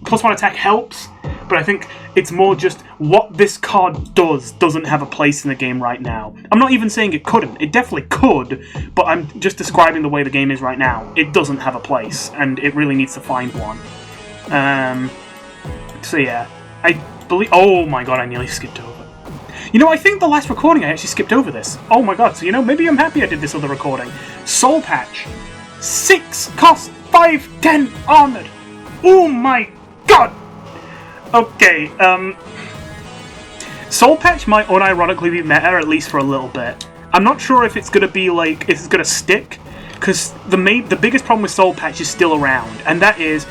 +1 attack helps, but I think it's more just what this card doesn't have a place in the game right now. I'm not even saying it couldn't. It definitely could, but I'm just describing the way the game is right now. It doesn't have a place, and it really needs to find one. So yeah, I believe... Oh my god, I nearly skipped over. You know, I think the last recording I actually skipped over this. Oh my god, so you know, maybe I'm happy I did this other recording. Soul Patch. 6 cost, 5, 10 armored. Oh my god! Okay, Soul Patch might unironically be meta, at least for a little bit. I'm not sure if it's gonna be like, if it's gonna stick, because the biggest problem with Soul Patch is still around, and that is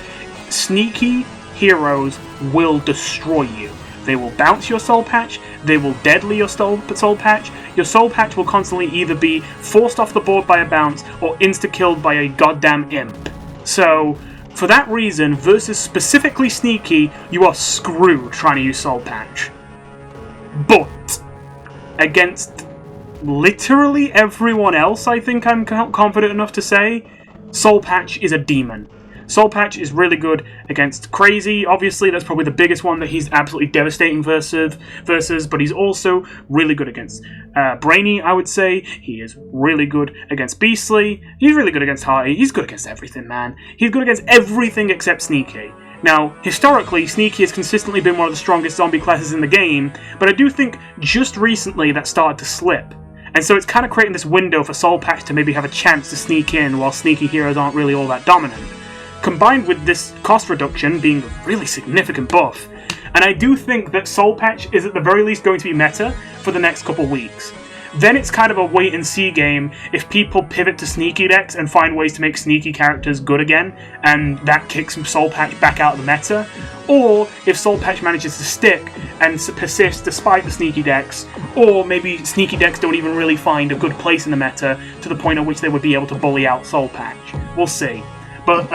sneaky heroes will destroy you. They will bounce your Soul Patch, they will deadly your Soul Patch, your Soul Patch will constantly either be forced off the board by a bounce, or insta-killed by a goddamn imp. So, for that reason, versus specifically Sneaky, you are screwed trying to use Soul Patch. But, against literally everyone else, I think I'm confident enough to say, Soul Patch is a demon. Soul Patch is really good against Crazy, obviously, that's probably the biggest one that he's absolutely devastating versus, but he's also really good against Brainy, I would say. He is really good against Beastly, he's really good against Hearty, he's good against everything, man. He's good against everything except Sneaky. Now, historically, Sneaky has consistently been one of the strongest zombie classes in the game, but I do think just recently that started to slip. And so it's kind of creating this window for Soul Patch to maybe have a chance to sneak in while Sneaky heroes aren't really all that dominant. Combined with this cost reduction being a really significant buff, and I do think that Soul Patch is at the very least going to be meta for the next couple weeks. Then it's kind of a wait and see game if people pivot to Sneaky decks and find ways to make Sneaky characters good again, and that kicks Soul Patch back out of the meta, or if Soul Patch manages to stick and persist despite the Sneaky decks, or maybe Sneaky decks don't even really find a good place in the meta to the point at which they would be able to bully out Soul Patch. We'll see. But,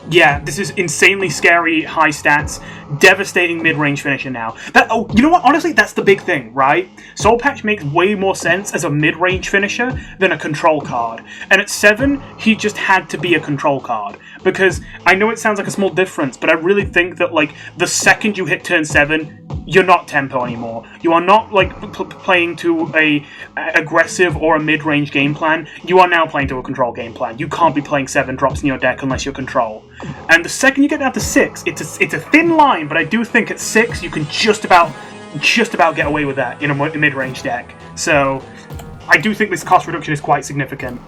yeah, this is insanely scary, high stats, devastating mid-range finisher now. Oh, you know what? Honestly, that's the big thing, right? Soul Patch makes way more sense as a mid-range finisher than a control card. And at 7, he just had to be a control card. Because I know it sounds like a small difference, but I really think that, like, the second you hit turn 7, you're not tempo anymore. You are not, like, playing to a aggressive or a mid-range game plan. You are now playing to a control game plan. You can't be playing 7 drops in your deck unless you're control. And the second you get down to 6, it's a thin line, but I do think at 6 you can just about get away with that in a mid-range deck. So I do think this cost reduction is quite significant.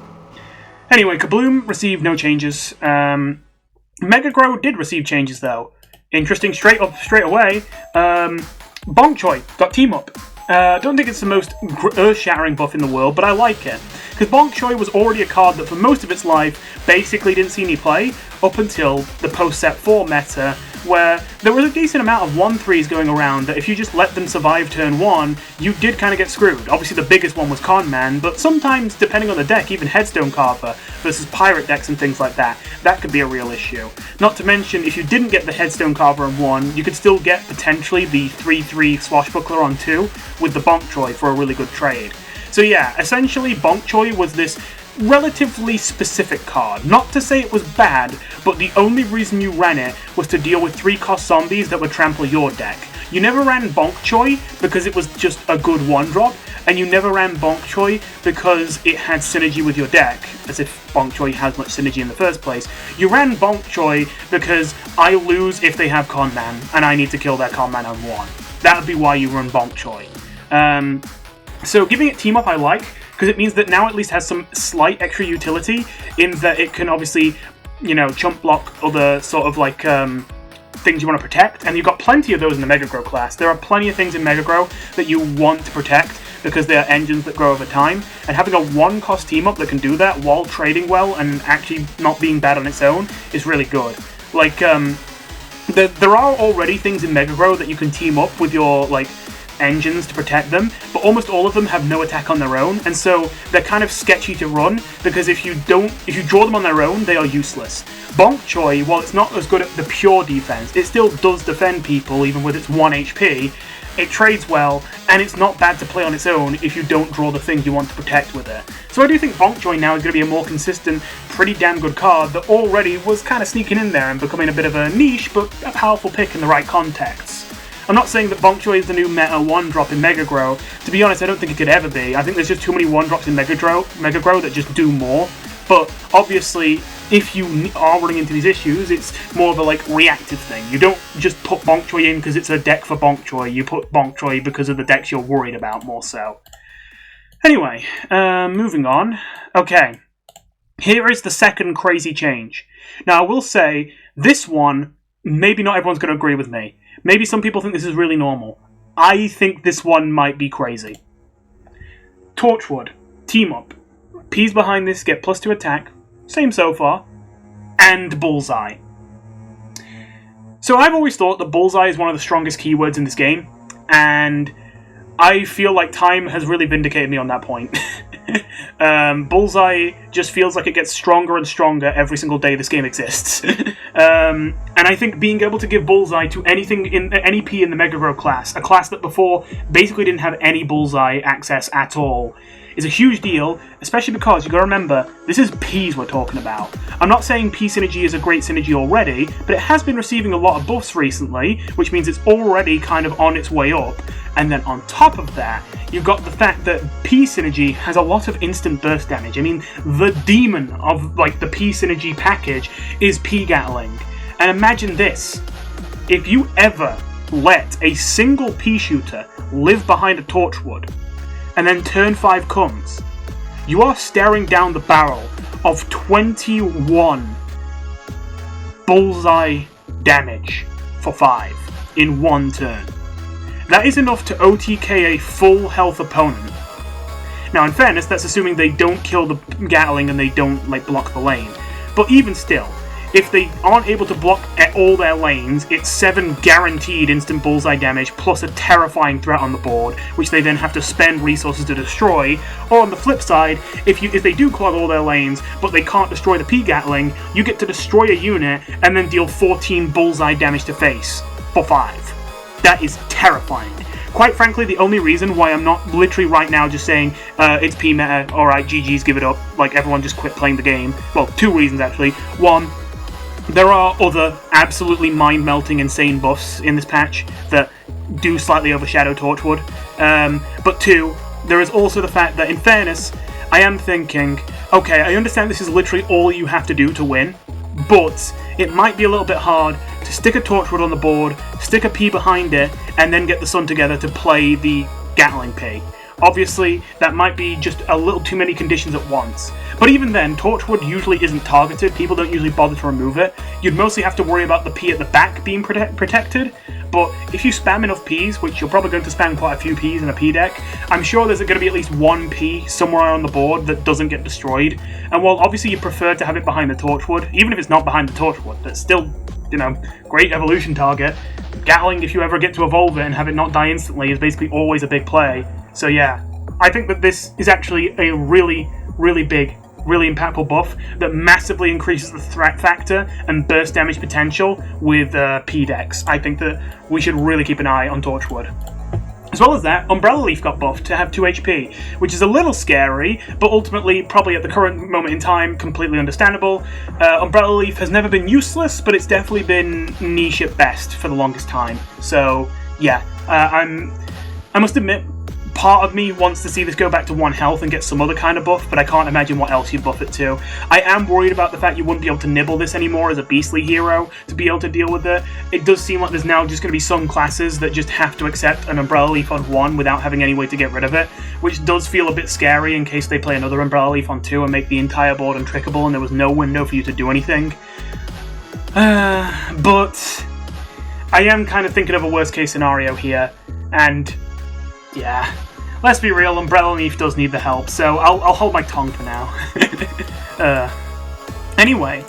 Anyway, Kabloom received no changes. Mega Grow did receive changes though. Interesting, straight away. Bonk Choi got Team Up. Don't think it's the most earth-shattering buff in the world, but I like it. Because Bonk Choi was already a card that for most of its life basically didn't see any play up until the post-set 4 meta, where there was a decent amount of 1-3s going around that if you just let them survive turn 1, you did kind of get screwed. Obviously the biggest one was Con Man, but sometimes, depending on the deck, even Headstone Carver versus Pirate decks and things like that, that could be a real issue. Not to mention, if you didn't get the Headstone Carver on 1, you could still get potentially the 3-3 Swashbuckler on 2 with the Bonk Choi for a really good trade. So yeah, essentially Bonk Choi was this relatively specific card. Not to say it was bad, but the only reason you ran it was to deal with 3-cost zombies that would trample your deck. You never ran Bonk Choi because it was just a good 1-drop, and you never ran Bonk Choi because it had synergy with your deck, as if Bonk Choi has much synergy in the first place. You ran Bonk Choi because I lose if they have Con Man, and I need to kill their Con Man on 1. That would be why you run Bonk Choi. So giving it team up I like, because it means that now at least has some slight extra utility in that it can obviously, you know, chump block other sort of like things you want to protect, and you've got plenty of those in the Mega Grow class. There are plenty of things in Mega Grow that you want to protect because they are engines that grow over time, and having a 1-cost team up that can do that while trading well and actually not being bad on its own is really good. Like, there are already things in Mega Grow that you can team up with your, like, engines to protect them, but almost all of them have no attack on their own, and so they're kind of sketchy to run, because if you draw them on their own, they are useless. Bonk Choi, while it's not as good at the pure defense, it still does defend people even with its 1 HP, it trades well, and it's not bad to play on its own if you don't draw the things you want to protect with it. So I do think Bonk Choi now is going to be a more consistent, pretty damn good card that already was kind of sneaking in there and becoming a bit of a niche, but a powerful pick in the right contexts. I'm not saying that Bonk Choi is the new meta 1-drop in Mega Grow. To be honest, I don't think it could ever be. I think there's just too many 1-drops in Mega Grow that just do more. But obviously, if you are running into these issues, it's more of a like reactive thing. You don't just put Bonk Choi in because it's a deck for Bonk Choi. You put Bonk Choi because of the decks you're worried about more so. Anyway, moving on. Okay, here is the second crazy change. Now, I will say, this one, maybe not everyone's going to agree with me. Maybe some people think this is really normal. I think this one might be crazy. Torchwood. Team up. P's behind this get +2 attack. Same so far. And Bullseye. So I've always thought that Bullseye is one of the strongest keywords in this game. And I feel like time has really vindicated me on that point. Bullseye just feels like it gets stronger and stronger every single day this game exists. And I think being able to give Bullseye to anything in any P in the Mega Grow class, a class that before basically didn't have any Bullseye access at all, is a huge deal, especially because you gotta remember, this is Ps we're talking about. I'm not saying P Synergy is a great synergy already, but it has been receiving a lot of buffs recently, which means it's already kind of on its way up. And then on top of that, you've got the fact that P Synergy has a lot of instant burst damage. I mean, the demon of like the P Synergy package is P Gatling. And imagine this, if you ever let a single P shooter live behind a Torchwood, and then turn 5 comes, you are staring down the barrel of 21 Bullseye damage for 5 in 1 turn. That is enough to OTK a full health opponent. Now, in fairness, that's assuming they don't kill the Gatling and they don't like block the lane. But even still, if they aren't able to block at all their lanes, it's 7 guaranteed instant Bullseye damage plus a terrifying threat on the board, which they then have to spend resources to destroy. Or on the flip side, if they do clog all their lanes, but they can't destroy the P-Gatling, you get to destroy a unit and then deal 14 Bullseye damage to face for 5. That is terrifying. Quite frankly, the only reason why I'm not literally right now just saying it's P-meta, alright, GG's, give it up, like everyone just quit playing the game. Well, 2 reasons actually. 1, there are other absolutely mind-melting, insane buffs in this patch that do slightly overshadow Torchwood. But 2, there is also the fact that, in fairness, I am thinking, okay, I understand this is literally all you have to do to win, but it might be a little bit hard to stick a Torchwood on the board, stick a P behind it, and then get the Sun together to play the Gatling P. Obviously, that might be just a little too many conditions at once. But even then, Torchwood usually isn't targeted, people don't usually bother to remove it. You'd mostly have to worry about the P at the back being protected, but if you spam enough Ps, which you're probably going to spam quite a few Ps in a P deck, I'm sure there's going to be at least 1 P somewhere on the board that doesn't get destroyed. And while obviously you prefer to have it behind the Torchwood, even if it's not behind the Torchwood, that's still, you know, great evolution target. Gatling, if you ever get to evolve it and have it not die instantly, is basically always a big play. So yeah, I think that this is actually a really, really big, really impactful buff that massively increases the threat factor and burst damage potential with P decks. I think that we should really keep an eye on Torchwood. As well as that, Umbrella Leaf got buffed to have 2 HP, which is a little scary, but ultimately, probably at the current moment in time, completely understandable. Umbrella Leaf has never been useless, but it's definitely been niche at best for the longest time. So, yeah, I must admit, part of me wants to see this go back to 1 health and get some other kind of buff, but I can't imagine what else you buff it to. I am worried about the fact you wouldn't be able to nibble this anymore as a beastly hero to be able to deal with it. It does seem like there's now just going to be some classes that just have to accept an Umbrella Leaf on 1 without having any way to get rid of it, which does feel a bit scary in case they play another Umbrella Leaf on 2 and make the entire board untrickable and there was no window for you to do anything. But I am kind of thinking of a worst case scenario here, and yeah, let's be real, Umbrella Leaf does need the help, so I'll hold my tongue for now. Anyway,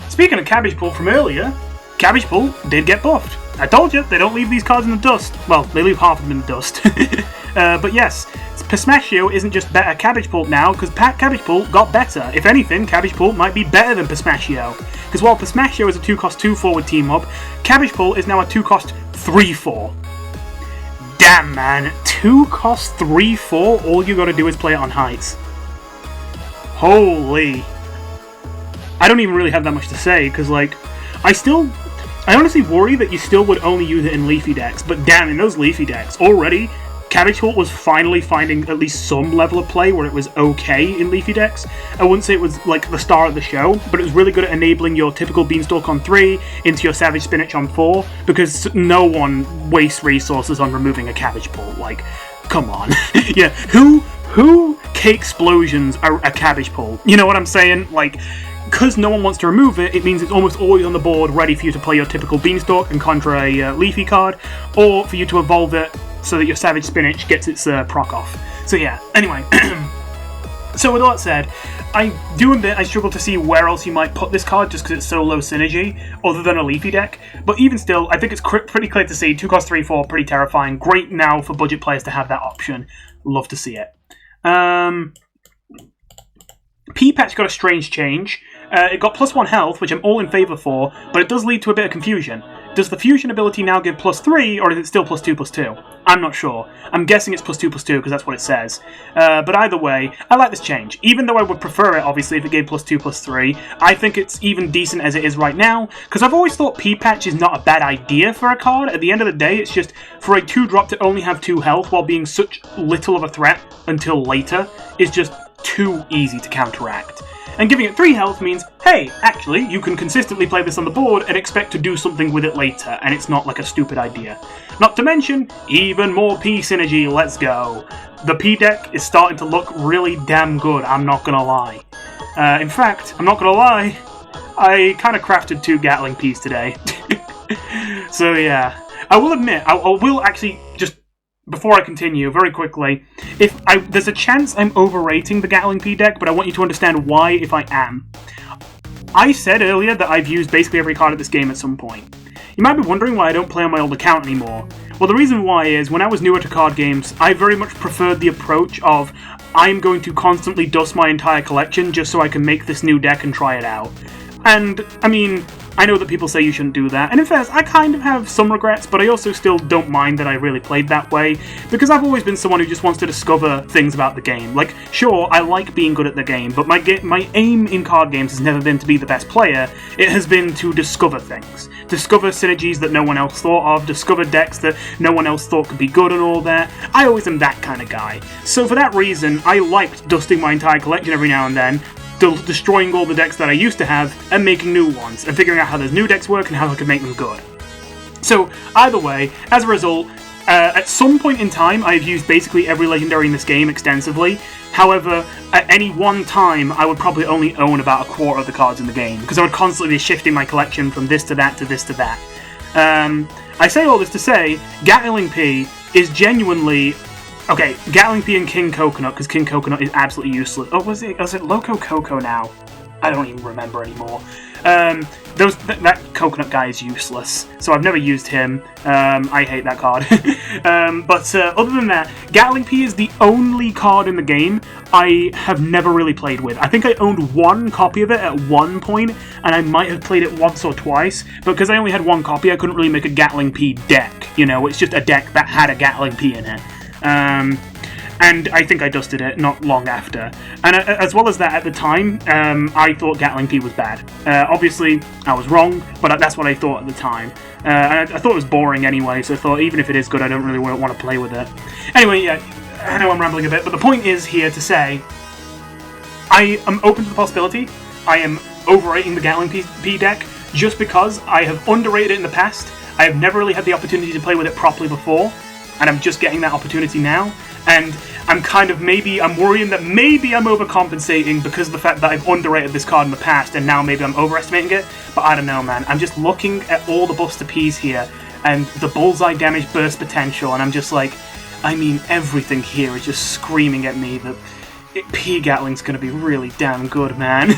speaking of Cabbage Pool from earlier, Cabbage Pool did get buffed. I told you, they don't leave these cards in the dust. Well, they leave half of them in the dust. But yes, Pistachio isn't just better Cabbage Pool now, because Cabbage Pool got better. If anything, Cabbage Pool might be better than Pistachio. Because while Pistachio is a 2-cost 2/4 with Team Up, Cabbage Pool is now a 2-cost 3/4. Damn, man. 2-cost 3/4, all you gotta do is play it on heights. Holy. I don't even really have that much to say, because, like, I honestly worry that you still would only use it in Leafy decks, but damn, in those Leafy decks, already, Cabbage Pool was finally finding at least some level of play where it was okay in Leafy decks. I wouldn't say it was, like, the star of the show, but it was really good at enabling your typical Beanstalk on 3 into your Savage Spinach on 4, because no one wastes resources on removing a Cabbage Pool. Like, come on. Yeah, who K-explosions a Cabbage Pool? You know what I'm saying? Like, because no one wants to remove it, it means it's almost always on the board ready for you to play your typical Beanstalk and contra a Leafy card, or for you to evolve it so that your Savage Spinach gets its proc off. So yeah, anyway. So with all that said, I struggle to see where else you might put this card just because it's so low synergy, other than a Leafy deck. But even still, I think it's pretty clear to see. 2-cost 3/4, pretty terrifying. Great now for budget players to have that option. Love to see it. P-Patch got a strange change. It got +1 health, which I'm all in favour for, but it does lead to a bit of confusion. Does the fusion ability now give +3, or is it still +2/+2? I'm not sure. I'm guessing it's +2/+2 because that's what it says. But either way, I like this change. Even though I would prefer it, obviously, if it gave +2/+3, I think it's even decent as it is right now, because I've always thought P-Patch is not a bad idea for a card. At the end of the day, it's just, for a 2-drop to only have 2 health while being such little of a threat until later is just too easy to counteract. And giving it 3 health means, hey, actually, you can consistently play this on the board and expect to do something with it later, and it's not like a stupid idea. Not to mention, even more P synergy, let's go. The P deck is starting to look really damn good, I'm not gonna lie. In fact, I'm not gonna lie, I kind of crafted 2 Gatling Ps today. So yeah, I will admit, I will actually just, before I continue, very quickly, there's a chance I'm overrating the Gatling P deck, but I want you to understand why if I am. I said earlier that I've used basically every card of this game at some point. You might be wondering why I don't play on my old account anymore. Well, the reason why is, when I was newer to card games, I very much preferred the approach of, I'm going to constantly dust my entire collection just so I can make this new deck and try it out. And, I mean, I know that people say you shouldn't do that, and in fairness, I kind of have some regrets, but I also still don't mind that I really played that way, because I've always been someone who just wants to discover things about the game. Like, sure, I like being good at the game, but my aim in card games has never been to be the best player, it has been to discover things. Discover synergies that no one else thought of, discover decks that no one else thought could be good and all that. I always am that kind of guy. So for that reason, I liked dusting my entire collection every now and then, destroying all the decks that I used to have, and making new ones, and figuring out how those new decks work and how I can make them good. So, either way, as a result, at some point in time, I've used basically every legendary in this game extensively. However, at any one time, I would probably only own about 1/4 of the cards in the game, because I would constantly be shifting my collection from this to that to this to that. I say all this to say, Gatling P is genuinely... Okay, Gatling P and King Coconut, because King Coconut is absolutely useless. Oh, was it Loco Coco now? I don't even remember anymore. That Coconut guy is useless, so I've never used him. I hate that card. But other than that, Gatling P is the only card in the game I have never really played with. I think I owned 1 copy of it at one point, and I might have played it once or twice, but because I only had 1 copy, I couldn't really make a Gatling P deck. You know, it's just a deck that had a Gatling P in it. and I think I dusted it not long after. And as well as that, at the time, I thought Gatling P was bad. Obviously, I was wrong, but that's what I thought at the time. And I thought it was boring anyway, so I thought even if it is good, I don't really want to play with it. Anyway, yeah, I know I'm rambling a bit, but the point is here to say, I am open to the possibility. I am overrating the Gatling P deck just because I have underrated it in the past. I have never really had the opportunity to play with it properly before, and I'm just getting that opportunity now. And I'm worrying that maybe I'm overcompensating because of the fact that I've underrated this card in the past, and now maybe I'm overestimating it. But I don't know, man. I'm just looking at all the buffs to Ps here, and the bullseye damage burst potential, and I'm just like, I mean, everything here is just screaming at me that P Gatling's gonna be really damn good, man.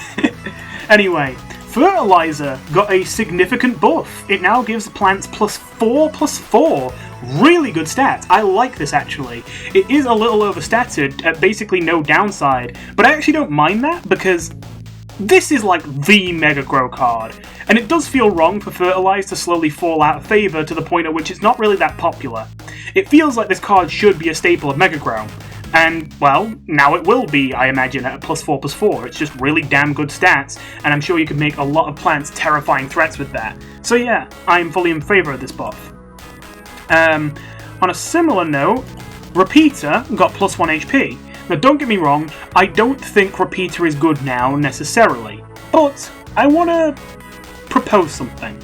Anyway, Fertilizer got a significant buff. It now gives plants +4/+4. Really good stats. I like this, actually. It is a little overstated at basically no downside, but I actually don't mind that because this is like the Mega Grow card, and it does feel wrong for Fertilize to slowly fall out of favour to the point at which it's not really that popular. It feels like this card should be a staple of Mega Grow. And, well, now it will be, I imagine, at a +4/+4. It's just really damn good stats, and I'm sure you could make a lot of plants terrifying threats with that. So yeah, I'm fully in favour of this buff. On a similar note, Repeater got +1 HP. Now don't get me wrong, I don't think Repeater is good now, necessarily. But I want to propose something.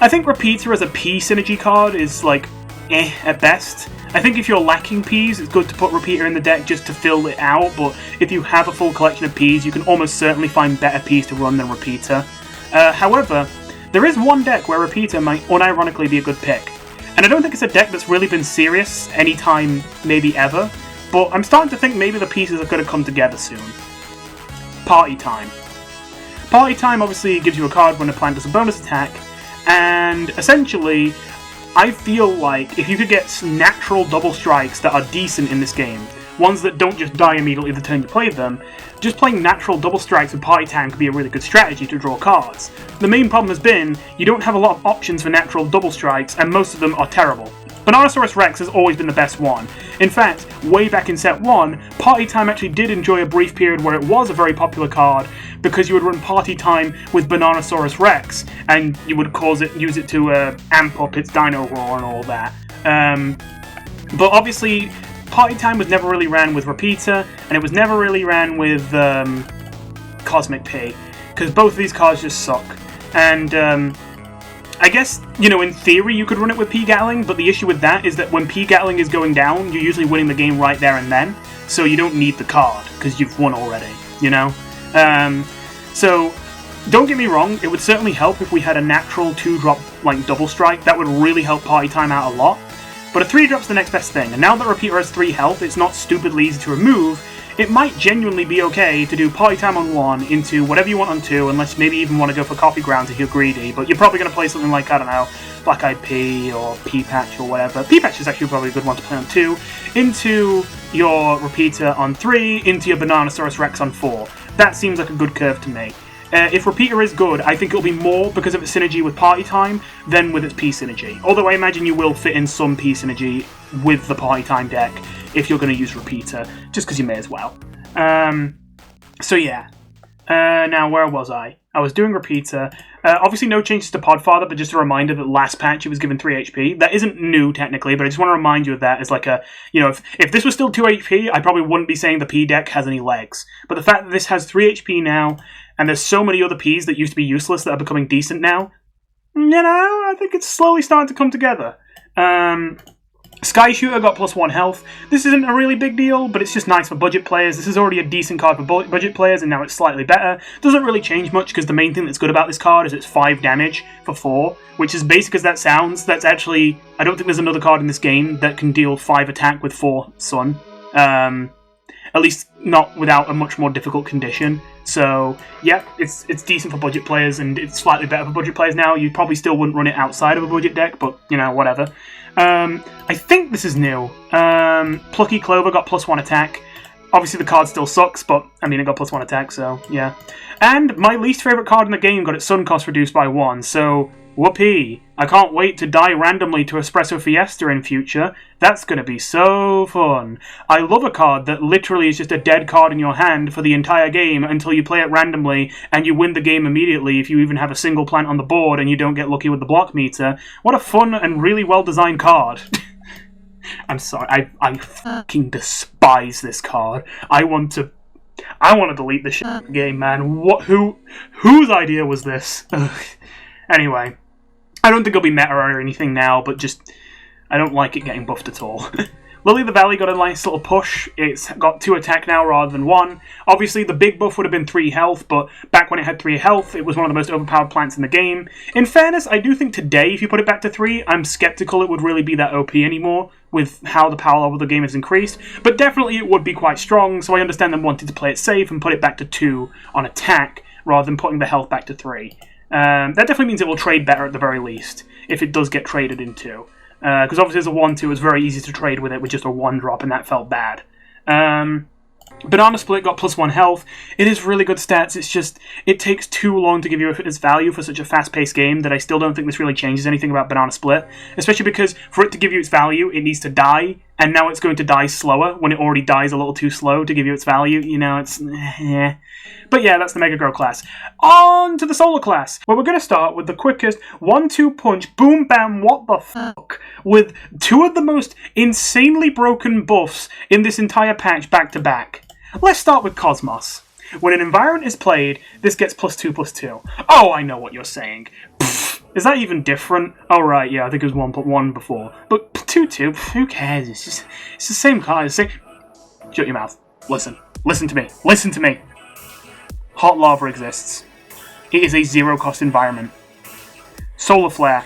I think Repeater as a P synergy card is, like, at best. I think if you're lacking Ps, it's good to put Repeater in the deck just to fill it out, but if you have a full collection of Ps, you can almost certainly find better Ps to run than Repeater. However, there is one deck where Repeater might unironically be a good pick. And I don't think it's a deck that's really been serious anytime, maybe ever, but I'm starting to think maybe the pieces are going to come together soon. Party Time. Party Time obviously gives you a card when a plant does a bonus attack, and essentially, I feel like if you could get natural double strikes that are decent in this game, ones that don't just die immediately the turn you play them, just playing natural double strikes with Party Time could be a really good strategy to draw cards. The main problem has been, you don't have a lot of options for natural double strikes, and most of them are terrible. Bananasaurus Rex has always been the best one. In fact, way back in set 1, Party Time actually did enjoy a brief period where it was a very popular card, because you would run Party Time with Bananasaurus Rex, and you would use it to amp up its Dino Roar and all that. But obviously, Party Time was never really ran with Repeater, and it was never really ran with Cosmic P, because both of these cards just suck. And I guess, in theory you could run it with P Gatling, but the issue with that is that when P Gatling is going down, you're usually winning the game right there and then, so you don't need the card, because you've won already, So, don't get me wrong, it would certainly help if we had a natural 2-drop, double strike. That would really help Party Time out a lot. But a 3-drop's the next best thing, and now that Repeater has 3 health, it's not stupidly easy to remove. It might genuinely be okay to do Party Time on 1 into whatever you want on 2, unless maybe even want to go for Coffee Grounds if you're greedy, but you're probably going to play something like, I don't know, Black Eyed Pea or P-Patch or whatever. P-Patch is actually probably a good one to play on 2, into your Repeater on 3, into your Bananasaurus Rex on 4. That seems like a good curve to me. If Repeater is good, I think it'll be more because of its synergy with Party Time than with its P synergy. Although I imagine you will fit in some P synergy with the Party Time deck if you're going to use Repeater, just because you may as well. So yeah. Now, where was I? I was doing Repeater. Obviously no changes to Podfather, but just a reminder that last patch it was given 3 HP. That isn't new, technically, but I just want to remind you of that as like a, if this was still 2 HP, I probably wouldn't be saying the P deck has any legs. But the fact that this has 3 HP now, and there's so many other Ps that used to be useless that are becoming decent now, I think it's slowly starting to come together. Sky Shooter got +1 health. This isn't a really big deal, but it's just nice for budget players. This is already a decent card for budget players, and now it's slightly better. Doesn't really change much, because the main thing that's good about this card is it's 5 damage for 4, which is basic as that sounds. That's actually, I don't think there's another card in this game that can deal 5 attack with 4 Sun. At least not without a much more difficult condition. So, yeah, it's decent for budget players, and it's slightly better for budget players now. You probably still wouldn't run it outside of a budget deck, but, whatever. I think this is new. Plucky Clover got +1 attack. Obviously the card still sucks, but, it got +1 attack, so, yeah. And my least favourite card in the game got its Sun cost reduced by 1, so Whoopee! I can't wait to die randomly to Espresso Fiesta in future. That's gonna be so fun. I love a card that literally is just a dead card in your hand for the entire game until you play it randomly and you win the game immediately if you even have a single plant on the board and you don't get lucky with the block meter. What a fun and really well-designed card. I'm sorry, I fucking despise this card. I want to delete this shit from the game, man. Whose idea was this? Ugh. Anyway. I don't think it'll be meta or anything now, but just, I don't like it getting buffed at all. Lily of the Valley got a nice little push. It's got 2 attack now rather than 1. Obviously, the big buff would have been 3 health, but back when it had 3 health, it was one of the most overpowered plants in the game. In fairness, I do think today, if you put it back to 3, I'm skeptical it would really be that OP anymore, with how the power level of the game has increased. But definitely it would be quite strong, so I understand them wanting to play it safe and put it back to 2 on attack, rather than putting the health back to 3. That definitely means it will trade better at the very least, if it does get traded into. Because obviously as a 1-2, it was very easy to trade with it with just a 1-drop, and that felt bad. Banana Split got +1 health. It is really good stats, it's just, it takes too long to give you its value for such a fast-paced game that I still don't think this really changes anything about Banana Split. Especially because for it to give you its value, it needs to die, and now it's going to die slower when it already dies a little too slow to give you its value. You know, it's But yeah, that's the Mega Grow class. On to the Solar class, where we're going to start with the quickest 1-2 punch, boom bam, what the fuck, with 2 of the most insanely broken buffs in this entire patch back to back. Let's start with Cosmos. When an environment is played, this gets +2/+2. Oh, I know what you're saying. Pfft, is that even different? Oh right, yeah, I think it was 1/1 before. But 2/2, who cares? It's the same card. Shut your mouth. Listen to me. Listen to me. Hot Lava exists. It is a 0-cost environment. Solar Flare,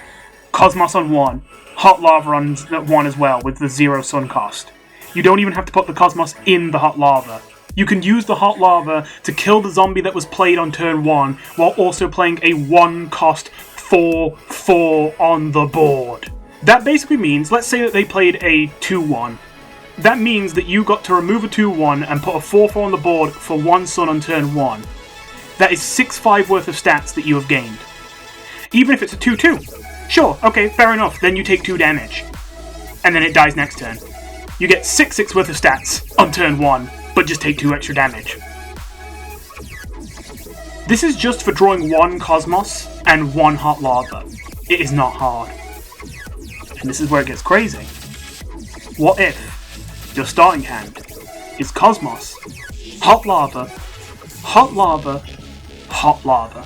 Cosmos on 1, Hot Lava on 1 as well, with the 0 sun cost. You don't even have to put the Cosmos in the Hot Lava. You can use the Hot Lava to kill the zombie that was played on turn 1, while also playing a 1-cost 4/4 on the board. That basically means, let's say that they played a 2/1. That means that you got to remove a 2/1 and put a 4/4 on the board for 1 sun on turn 1. That is 6/5 worth of stats that you have gained. Even if it's a 2/2. Sure, okay, fair enough, then you take 2 damage. And then it dies next turn. You get 6/6 worth of stats on turn 1, but just take 2 extra damage. This is just for drawing 1 Cosmos and 1 Hot Lava. It is not hard. And this is where it gets crazy. What if your starting hand is Cosmos, Hot Lava, Hot Lava, Hot Lava,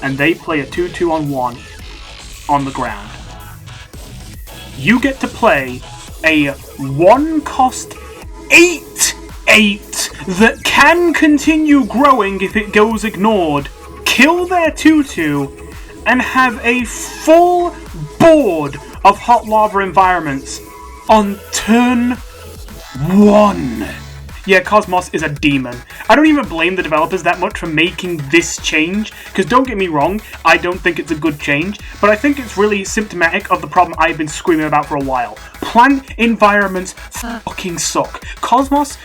and they play a 2/2 on 1 on the ground? You get to play a 1-cost 8/8 that can continue growing if it goes ignored, kill their 2/2, and have a full board of Hot Lava environments on turn 1. Yeah, Cosmos is a demon. I don't even blame the developers that much for making this change, because don't get me wrong, I don't think it's a good change, but I think it's really symptomatic of the problem I've been screaming about for a while. Plant environments fucking suck. Cosmos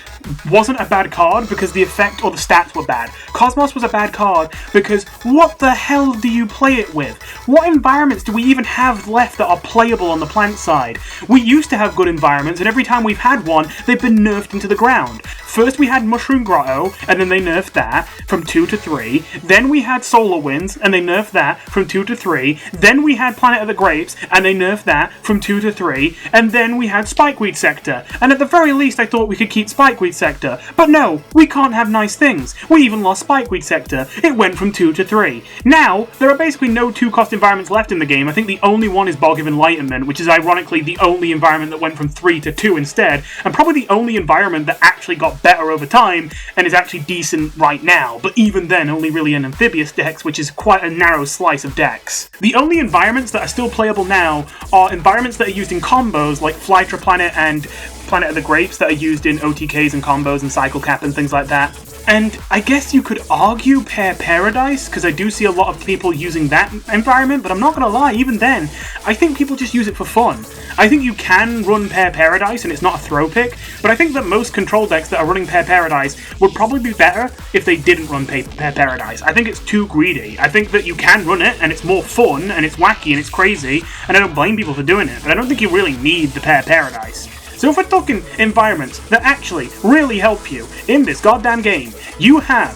wasn't a bad card because the effect or the stats were bad. Cosmos was a bad card because what the hell do you play it with? What environments do we even have left that are playable on the plant side? We used to have good environments, and every time we've had one, they've been nerfed into the ground. First we had Mushroom Grotto, and then they nerfed that from 2 to 3. Then we had Solar Winds, and they nerfed that from 2 to 3. Then we had Planet of the Grapes, and they nerfed that from 2 to 3. And then we had Spikeweed Sector, and at the very least I thought we could keep Spikeweed Sector. But no, we can't have nice things. We even lost Spikeweed Sector. It went from 2 to 3. Now, there are basically no 2-cost environments left in the game. I think the only one is Bog of Enlightenment, which is ironically the only environment that went from 3 to 2 instead, and probably the only environment that actually got better over time and is actually decent right now, but even then only really an amphibious dex, which is quite a narrow slice of dex. The only environments that are still playable now are environments that are used in combos like Flytra Planet and Planet of the Grapes that are used in OTKs and combos and Cycle Cap and things like that. And I guess you could argue Pear Paradise, because I do see a lot of people using that environment, but I'm not going to lie, even then, I think people just use it for fun. I think you can run Pear Paradise, and it's not a throw pick, but I think that most control decks that are running Pear Paradise would probably be better if they didn't run Pear Paradise. I think it's too greedy. I think that you can run it, and it's more fun, and it's wacky, and it's crazy, and I don't blame people for doing it, but I don't think you really need the Pear Paradise. So if we're talking environments that actually really help you in this goddamn game, you have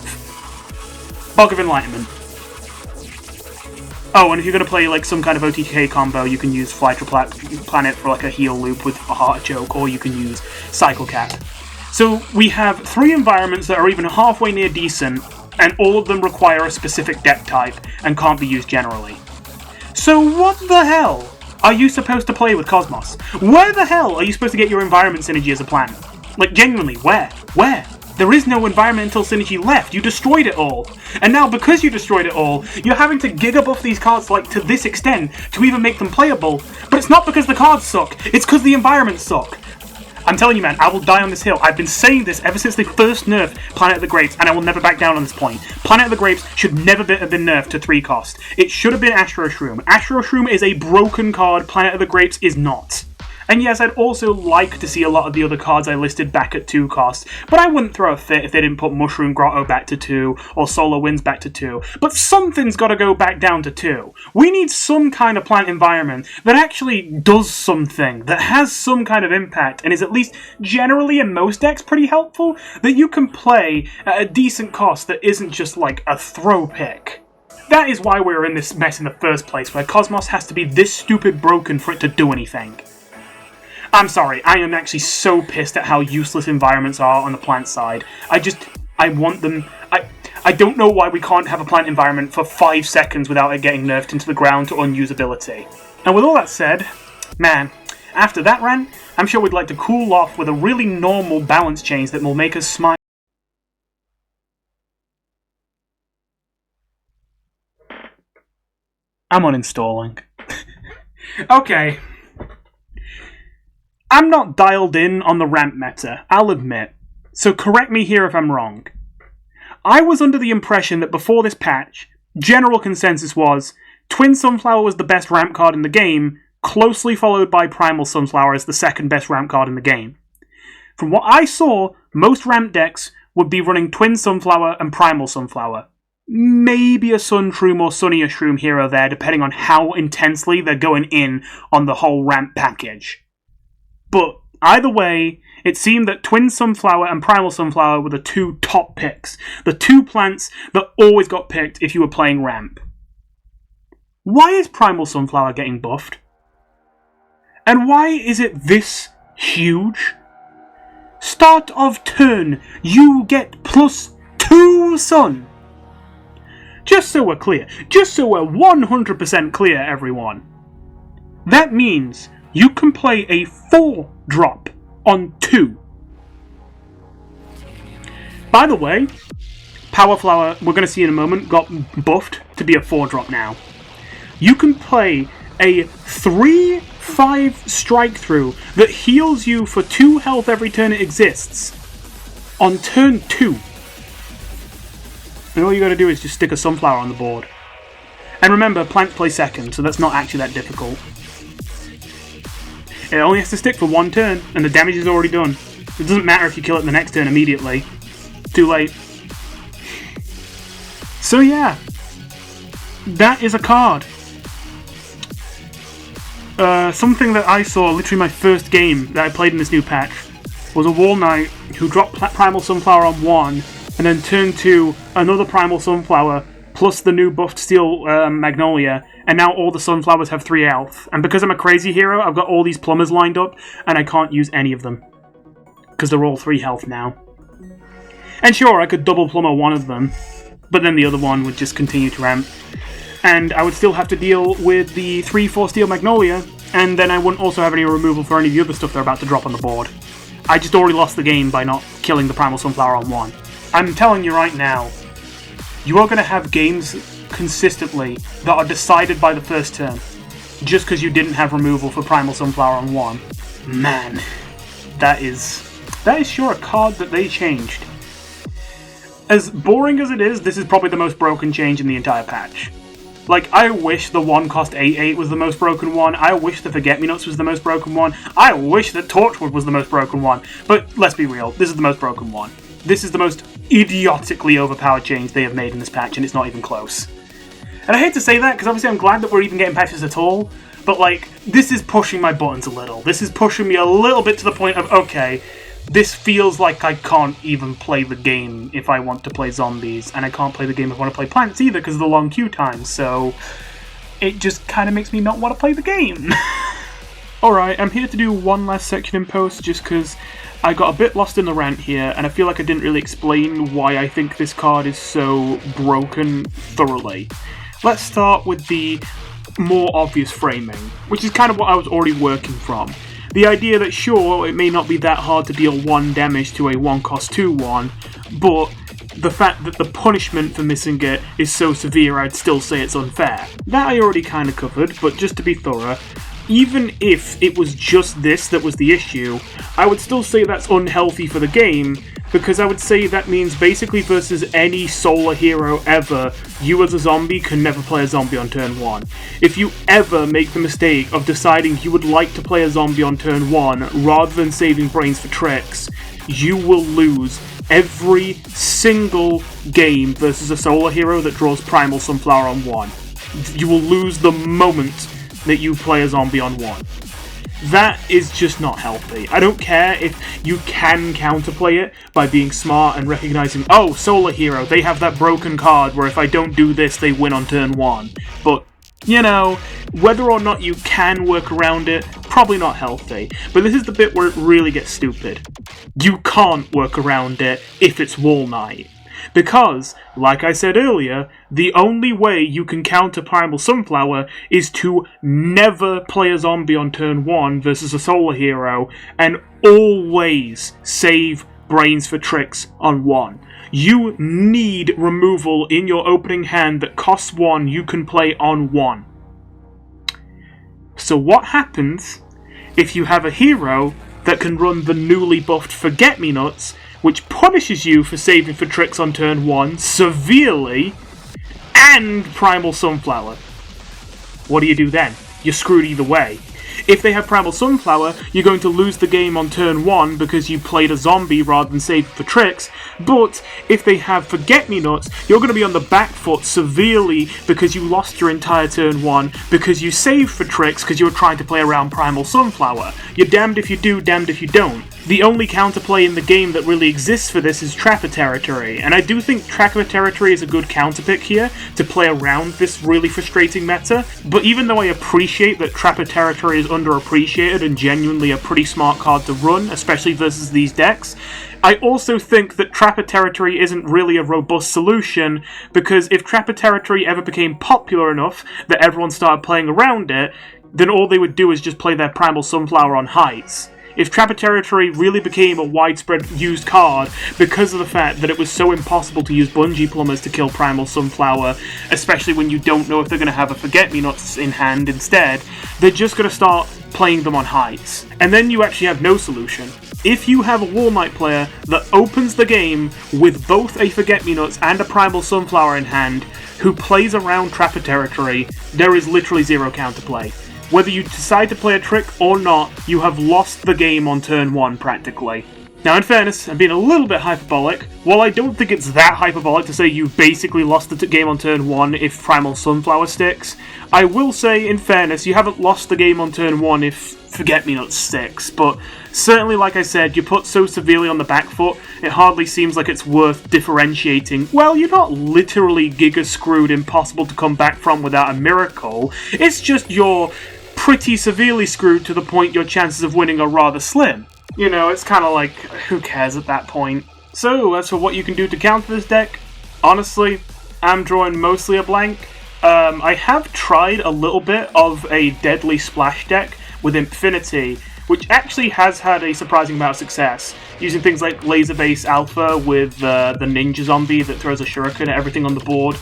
Bog of Enlightenment. Oh, and if you're going to play like some kind of OTK combo, you can use Fly to Planet for like a heal loop with a Heartachoke, or you can use Cycle Cap. So we have 3 environments that are even halfway near decent, and all of them require a specific deck type and can't be used generally. So what the hell are you supposed to play with Cosmos? Where the hell are you supposed to get your environment synergy as a plan? Like, genuinely, where? Where? There is no environmental synergy left. You destroyed it all. And now, because you destroyed it all, you're having to giga buff these cards, like, to this extent to even make them playable. But it's not because the cards suck. It's because the environments suck. I'm telling you, man, I will die on this hill. I've been saying this ever since they first nerfed Planet of the Grapes, and I will never back down on this point. Planet of the Grapes should never have been nerfed to 3 cost. It should have been Astro Shroom. Astro Shroom is a broken card, Planet of the Grapes is not. And yes, I'd also like to see a lot of the other cards I listed back at 2 costs, but I wouldn't throw a fit if they didn't put Mushroom Grotto back to 2, or Solar Winds back to 2. But something's gotta go back down to 2. We need some kind of plant environment that actually does something, that has some kind of impact, and is at least generally in most decks pretty helpful, that you can play at a decent cost that isn't just like a throw pick. That is why we're in this mess in the first place, where Cosmos has to be this stupid broken for it to do anything. I'm sorry, I am actually so pissed at how useless environments are on the plant side. I want them. I don't know why we can't have a plant environment for 5 seconds without it getting nerfed into the ground to unusability. And with all that said, man, after that rant, I'm sure we'd like to cool off with a really normal balance change that will make us smile. I'm uninstalling. Okay. I'm not dialed in on the ramp meta, I'll admit, so correct me here if I'm wrong. I was under the impression that before this patch, general consensus was Twin Sunflower was the best ramp card in the game, closely followed by Primal Sunflower as the second best ramp card in the game. From what I saw, most ramp decks would be running Twin Sunflower and Primal Sunflower. Maybe a Sun Shroom or Sunnier Shroom here or there, depending on how intensely they're going in on the whole ramp package. But either way, it seemed that Twin Sunflower and Primal Sunflower were the 2 top picks. The 2 plants that always got picked if you were playing ramp. Why is Primal Sunflower getting buffed? And why is it this huge? Start of turn, you get +2 sun. Just so we're clear, just so we're 100% clear, everyone. That means you can play a 4-drop on 2. By the way, Power Flower, we're going to see in a moment, got buffed to be a 4-drop now. You can play a 3/5 strike through that heals you for 2 health every turn it exists on turn 2. And all you got to do is just stick a Sunflower on the board. And remember, plants play second, so that's not actually that difficult. It only has to stick for 1 turn, and the damage is already done. It doesn't matter if you kill it the next turn immediately. Too late. So yeah, that is a card. Something that I saw, literally my first game that I played in this new patch, was a Wall Knight who dropped Primal Sunflower on 1, and then turned to another Primal Sunflower, plus the new buffed Steel Magnolia, and now all the Sunflowers have 3 health. And because I'm a crazy hero, I've got all these plumbers lined up, and I can't use any of them. Because they're all 3 health now. And sure, I could double plumber one of them, but then the other one would just continue to ramp. And I would still have to deal with the 3/4 Steel Magnolia, and then I wouldn't also have any removal for any of the other stuff they're about to drop on the board. I just already lost the game by not killing the Primal Sunflower on 1. I'm telling you right now, you are going to have games consistently that are decided by the first turn, just because you didn't have removal for Primal Sunflower on 1. Man, that is sure a card that they changed. as boring as it is, this is probably the most broken change in the entire patch. Like, I wish the 1-cost 8/8 was the most broken one. I wish the Forget-Me-Nots was the most broken one. I wish that Torchwood was the most broken one. But let's be real, this is the most broken one. This is the most idiotically overpowered change they have made in this patch, and it's not even close. And I hate to say that, because obviously I'm glad that we're even getting patches at all, but like, this is pushing my buttons a little. This is pushing me a little bit to the point of, okay, this feels like I can't even play the game if I want to play zombies, and I can't play the game if I want to play plants either because of the long queue times, so it just kind of makes me not want to play the game. Alright, I'm here to do one last section in post just because I got a bit lost in the rant here, and I feel like I didn't really explain why I think this card is so broken thoroughly. Let's start with the more obvious framing, which is kind of what I was already working from. The idea that sure, it may not be that hard to deal 1 damage to a 1-cost 2/1, but the fact that the punishment for missing it is so severe, I'd still say it's unfair. That I already kind of covered, but just to be thorough, even if it was just this that was the issue, I would still say that's unhealthy for the game, because I would say that means basically versus any solar hero ever, you as a zombie can never play a zombie on turn 1. If you ever make the mistake of deciding you would like to play a zombie on turn 1 rather than saving brains for tricks, you will lose every single game versus a solar hero that draws Primal Sunflower on 1. You will lose the moment that you play a zombie on 1. That is just not healthy. I don't care if you can counterplay it by being smart and recognizing, oh, solar hero, they have that broken card where if I don't do this, they win on turn 1. But, you know, whether or not you can work around it, probably not healthy. But this is the bit where it really gets stupid. You can't work around it if it's Wall Knight. Because, like I said earlier, the only way you can counter Primal Sunflower is to never play a zombie on turn 1 versus a solar hero, and always save brains for tricks on 1. You need removal in your opening hand that costs 1 you can play on 1. So what happens if you have a hero that can run the newly buffed Forget-Me-Nots, which punishes you for saving for tricks on turn 1 severely, and Primal Sunflower? What do you do then? You're screwed either way. If they have Primal Sunflower, you're going to lose the game on turn 1 because you played a zombie rather than saved for tricks, but if they have Forget-Me-Nots, you're going to be on the back foot severely because you lost your entire turn 1 because you saved for tricks because you were trying to play around Primal Sunflower. You're damned if you do, damned if you don't. The only counterplay in the game that really exists for this is Trapper Territory, and I do think Trapper Territory is a good counterpick here to play around this really frustrating meta, but even though I appreciate that Trapper Territory is underappreciated and genuinely a pretty smart card to run, especially versus these decks, I also think that Trapper Territory isn't really a robust solution, because if Trapper Territory ever became popular enough that everyone started playing around it, then all they would do is just play their Primal Sunflower on heights. If Trapper Territory really became a widespread used card because of the fact that it was so impossible to use Bungee Plumbers to kill Primal Sunflower, especially when you don't know if they're going to have a Forget-Me-Nots in hand instead, they're just going to start playing them on heights. And then you actually have no solution. If you have a Wall Knight player that opens the game with both a Forget-Me-Nots and a Primal Sunflower in hand, who plays around Trapper Territory, there is literally zero counterplay. Whether you decide to play a trick or not, you have lost the game on turn 1, practically. Now, in fairness, I'm being a little bit hyperbolic. While I don't think it's that hyperbolic to say you've basically lost the game on turn 1 if Primal Sunflower sticks, I will say, in fairness, you haven't lost the game on turn 1 if Forget-Me-Nots sticks, but certainly, like I said, you're put so severely on the back foot, it hardly seems like it's worth differentiating. Well, you're not literally giga-screwed, impossible to come back from without a miracle, it's just you're pretty severely screwed to the point your chances of winning are rather slim. You know, it's kind of like, who cares at that point? So, as for what you can do to counter this deck, honestly, I'm drawing mostly a blank. I have tried a little bit of a Deadly Splash deck with Infinity, which actually has had a surprising amount of success, using things like Laser Base Alpha with the Ninja Zombie that throws a shuriken at everything on the board,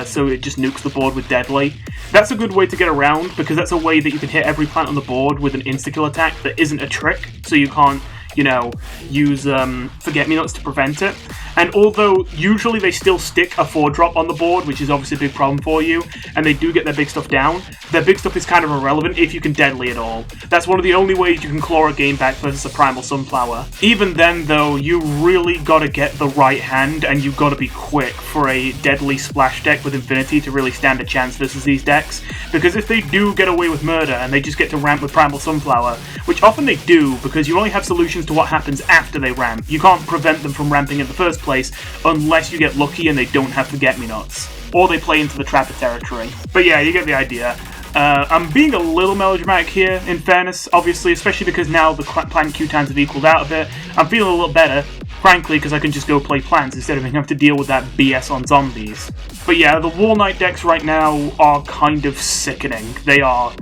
so it just nukes the board with Deadly. That's a good way to get around, because that's a way that you can hit every plant on the board with an insta-kill attack that isn't a trick, so you can't, you know, use Forget-Me-Nots to prevent it. And although usually they still stick a 4-drop on the board, which is obviously a big problem for you, and they do get their big stuff down, their big stuff is kind of irrelevant if you can deadly it all. That's one of the only ways you can claw a game back versus a Primal Sunflower. Even then, though, you really gotta get the right hand, and you gotta be quick for a deadly splash deck with Infinity to really stand a chance versus these decks, because if they do get away with murder and they just get to ramp with Primal Sunflower, which often they do because you only have solutions to what happens after they ramp. You can't prevent them from ramping in the first place unless you get lucky and they don't have Forget-Me-Nots. Or they play into the Trapper territory. But yeah, you get the idea. I'm being a little melodramatic here, in fairness, obviously, especially because now the plant Q times have equaled out a bit. I'm feeling a little better, frankly, because I can just go play plants instead of having to deal with that BS on zombies. But yeah, the Wall Knight decks right now are kind of sickening. They are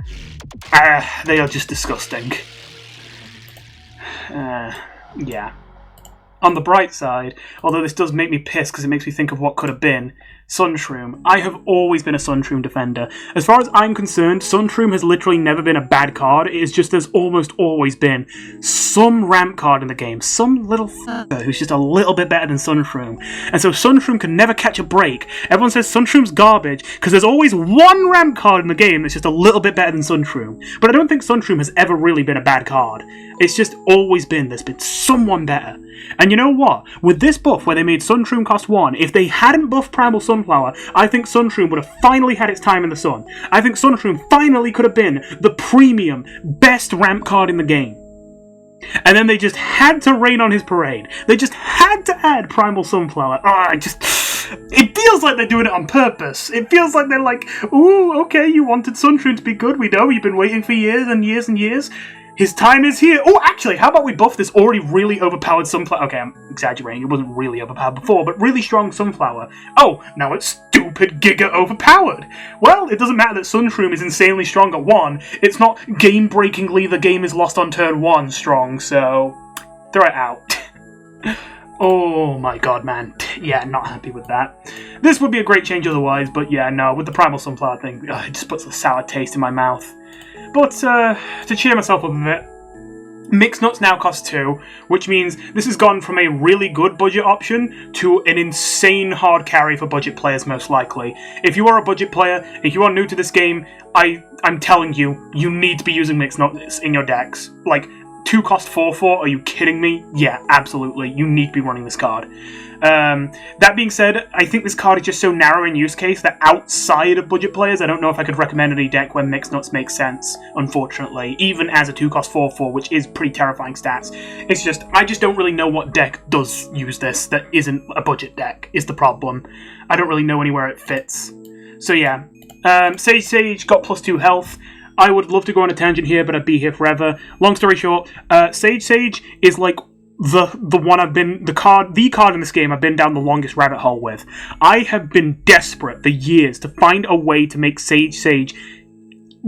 just disgusting. Yeah. On the bright side, although this does make me pissed because it makes me think of what could have been, Sunshroom. I have always been a Sunshroom defender. As far as I'm concerned, Sunshroom has literally never been a bad card. It is just there's almost always been some ramp card in the game. Some little f***er who's just a little bit better than Sunshroom. And so Sunshroom can never catch a break. Everyone says Sunshroom's garbage because there's always one ramp card in the game that's just a little bit better than Sunshroom. But I don't think Sunshroom has ever really been a bad card. It's just always been there's been someone better. And you know what? With this buff where they made Sunshroom cost 1, if they hadn't buffed Primal Sunflower, I think Sunshroom would have finally had its time in the sun. I think Sunshroom finally could have been the premium, best ramp card in the game. And then they just had to rain on his parade. They just had to add Primal Sunflower. It feels like they're doing it on purpose. It feels like they're like, ooh, okay, you wanted Sunshroom to be good, we know, you've been waiting for years and years and years. His time is here. Oh, actually, how about we buff this already really overpowered Sunflower? Okay, I'm exaggerating. It wasn't really overpowered before, but really strong Sunflower. Oh, now it's stupid Giga overpowered. Well, it doesn't matter that Sunshroom is insanely strong at 1. It's not game-breakingly the game is lost on turn 1 strong, so throw it out. Oh my god, man. Yeah, not happy with that. This would be a great change otherwise, but yeah, no, with the Primal Sunflower thing, it just puts a sour taste in my mouth. But, to cheer myself up a bit, Mixed Nuts now cost 2, which means this has gone from a really good budget option to an insane hard carry for budget players, most likely. If you are a budget player, if you are new to this game, I'm telling you, you need to be using Mixed Nuts in your decks. Like, 2 cost 4/4, are you kidding me? Yeah, absolutely, you need to be running this card. That being said, I think this card is just so narrow in use case that outside of budget players, I don't know if I could recommend any deck where Mixed Nuts makes sense, unfortunately, even as a 2 cost 4/4, which is pretty terrifying stats. It's just, I just don't really know what deck does use this that isn't a budget deck, is the problem. I don't really know anywhere it fits. So yeah, Sage got +2 health. I would love to go on a tangent here, but I'd be here forever. Long story short, Sage is like the one I've been, the card in this game I've been down the longest rabbit hole with. I have been desperate for years to find a way to make Sage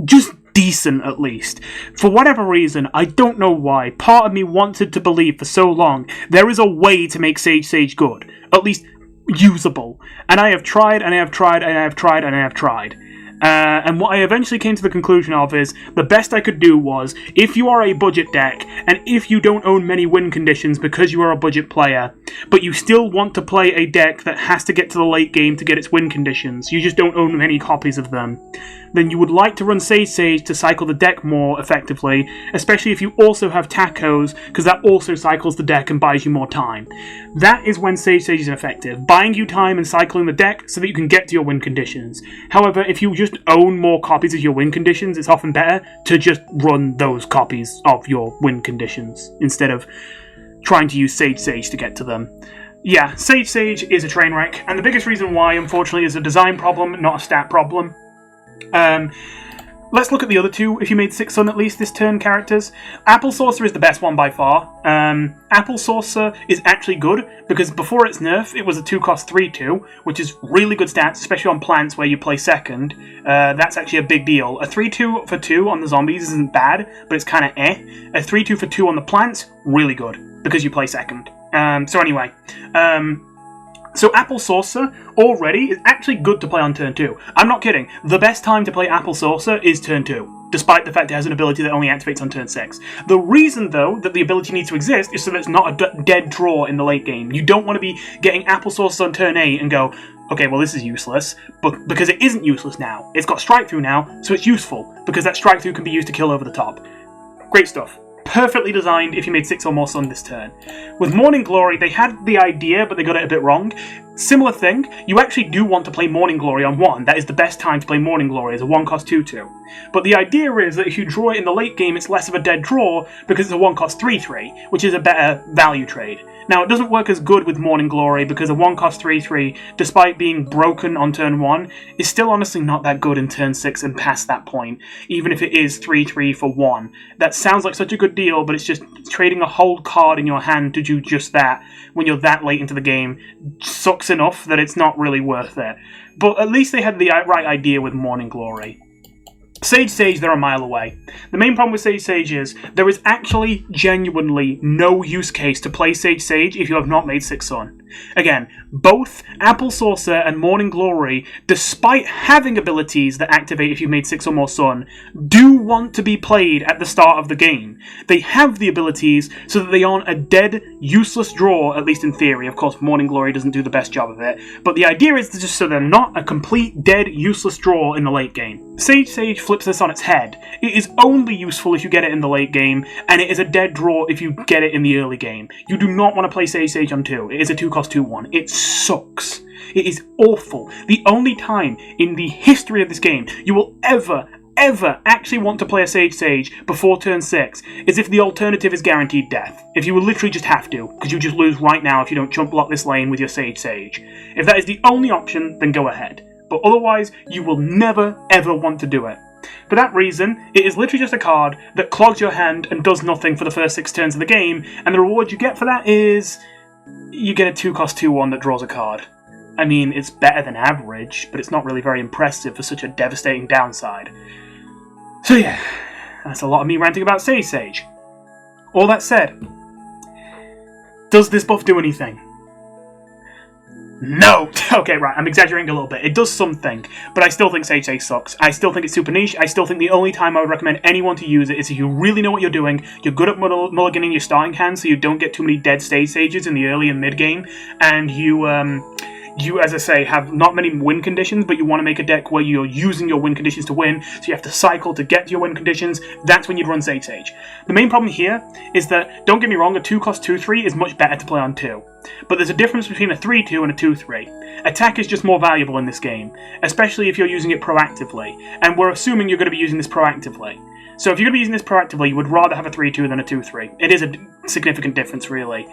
just decent, at least. For whatever reason, I don't know why, part of me wanted to believe for so long there is a way to make Sage good. At least usable. And I have tried, and I have tried, and I have tried, and I have tried. And what I eventually came to the conclusion of is, the best I could do was, if you are a budget deck, and if you don't own many win conditions because you are a budget player, but you still want to play a deck that has to get to the late game to get its win conditions, you just don't own many copies of them, then you would like to run Sage to cycle the deck more effectively, especially if you also have tacos, because that also cycles the deck and buys you more time. That is when Sage is effective, buying you time and cycling the deck so that you can get to your win conditions. However, if you just own more copies of your win conditions, it's often better to just run those copies of your win conditions, instead of trying to use Sage to get to them. Yeah, Sage is a train wreck, and the biggest reason why, unfortunately, is a design problem, not a stat problem. Let's look at the other two, if you made 6 Sun at least this turn characters. Apple Saucer is the best one by far. Apple Saucer is actually good, because before its nerf, it was a 2 cost 3/2, which is really good stats, especially on plants where you play second. That's actually a big deal. A 3/2 for 2 on the zombies isn't bad, but it's kind of eh. A 3/2 for 2 on the plants, really good, because you play second. So anyway, so Apple Saucer already is actually good to play on turn 2. I'm not kidding. The best time to play Apple Saucer is turn 2. despite the fact it has an ability that only activates on turn 6. The reason, though, that the ability needs to exist is so that it's not a dead draw in the late game. You don't want to be getting applesauces on turn 8 and go, okay, well this is useless, but because it isn't useless now. It's got strike through now, so it's useful, because that strike through can be used to kill over the top. Great stuff. Perfectly designed if you made 6 or more sun this turn. With Morning Glory, they had the idea, but they got it a bit wrong. Similar thing, you actually do want to play Morning Glory on 1. That is the best time to play Morning Glory as a 1-cost 2-2. But the idea is that if you draw it in the late game, it's less of a dead draw because it's a 1-cost 3-3, which is a better value trade. Now, it doesn't work as good with Morning Glory because a 1-cost 3-3, despite being broken on turn 1, is still honestly not that good in turn 6 and past that point, even if it is 3-3 for 1. That sounds like such a good deal, but it's just trading a whole card in your hand to do just that when you're that late into the game sucks enough that it's not really worth it. But at least they had the right idea with Morning Glory. Sage, they're a mile away. The main problem with Sage is there is actually genuinely no use case to play Sage if you have not made 6 Sun. Again, both Apple Saucer and Morning Glory, despite having abilities that activate if you've made 6 or more Sun, do want to be played at the start of the game. They have the abilities so that they aren't a dead, useless draw, at least in theory. Of course, Morning Glory doesn't do the best job of it, but the idea is just so they're not a complete, dead, useless draw in the late game. Sage flips this on its head. It is only useful if you get it in the late game, and it is a dead draw if you get it in the early game. You do not want to play Sage on 2. It is a 2-cost 2-1. It sucks. It is awful. The only time in the history of this game you will ever actually want to play a Sage before turn 6 is if the alternative is guaranteed death. If you will literally just have to, because you just lose right now if you don't chump block this lane with your Sage. If that is the only option, then go ahead. But otherwise, you will never ever want to do it. For that reason, it is literally just a card that clogs your hand and does nothing for the first 6 turns of the game, and the reward you get for that is you get a 2-cost 2-1 that draws a card. I mean, it's better than average, but it's not really very impressive for such a devastating downside. So yeah, that's a lot of me ranting about Sage. All that said, does this buff do anything? No! Okay, right, I'm exaggerating a little bit. It does something, but I still think Sage sucks. I still think it's super niche. I still think the only time I would recommend anyone to use it is if you really know what you're doing, you're good at mulliganing your starting hand so you don't get too many dead Sages in the early and mid game, and you, as I say, have not many win conditions, but you want to make a deck where you're using your win conditions to win, so you have to cycle to get to your win conditions. That's when you'd run Sage. The main problem here is that, don't get me wrong, a 2-cost 2-3 is much better to play on 2. But there's a difference between a 3-2 and a 2-3. Attack is just more valuable in this game, especially if you're using it proactively, and we're assuming you're going to be using this proactively. So if you're going to be using this proactively, you would rather have a 3-2 than a 2-3. It is a significant difference, really.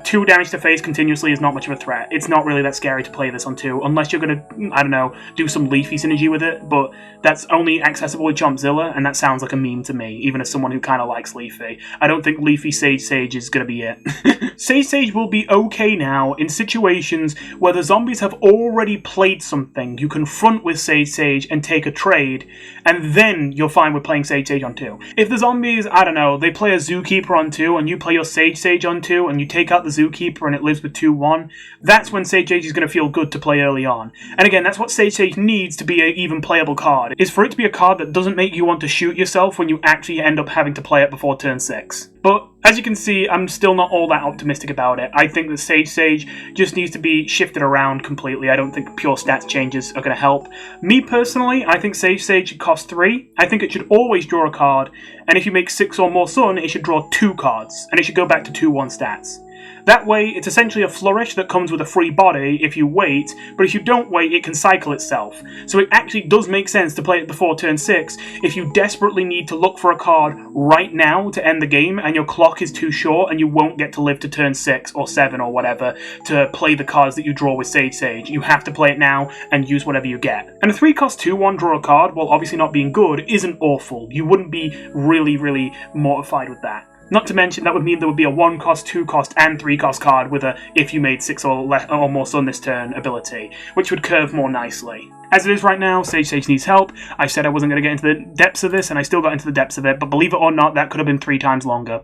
2 damage to face continuously is not much of a threat. It's not really that scary to play this on 2, unless you're going to, I don't know, do some Leafy synergy with it, but that's only accessible with Chompzilla, and that sounds like a meme to me, even as someone who kind of likes Leafy. I don't think Leafy Sage is going to be it. Sage will be okay now in situations where the zombies have already played something you confront with Sage and take a trade, and then you're fine with playing Sage on 2. If the zombies, I don't know, they play a Zookeeper on 2 and you play your Sage on 2 and you take out the Zookeeper and it lives with 2-1, that's when Sage is going to feel good to play early on. And again, that's what Sage needs to be an even playable card, is for it to be a card that doesn't make you want to shoot yourself when you actually end up having to play it before turn 6. But as you can see, I'm still not all that optimistic about it. I think that Sage just needs to be shifted around completely. I don't think pure stats changes are going to help. Me personally, I think Sage should cost 3. I think it should always draw a card, and if you make 6 or more Sun, it should draw 2 cards, and it should go back to 2-1 stats. That way, it's essentially a flourish that comes with a free body if you wait, but if you don't wait, it can cycle itself. So it actually does make sense to play it before turn 6 if you desperately need to look for a card right now to end the game and your clock is too short and you won't get to live to turn 6 or 7 or whatever to play the cards that you draw with Sage. You have to play it now and use whatever you get. And a 3-cost 2-1 draw a card, while obviously not being good, isn't awful. You wouldn't be really mortified with that. Not to mention, that would mean there would be a 1-cost, 2-cost, and 3-cost card with a if you made 6 or more Sun this turn ability, which would curve more nicely. As it is right now, Sage needs help. I said I wasn't going to get into the depths of this, and I still got into the depths of it, but believe it or not, that could have been 3 times longer.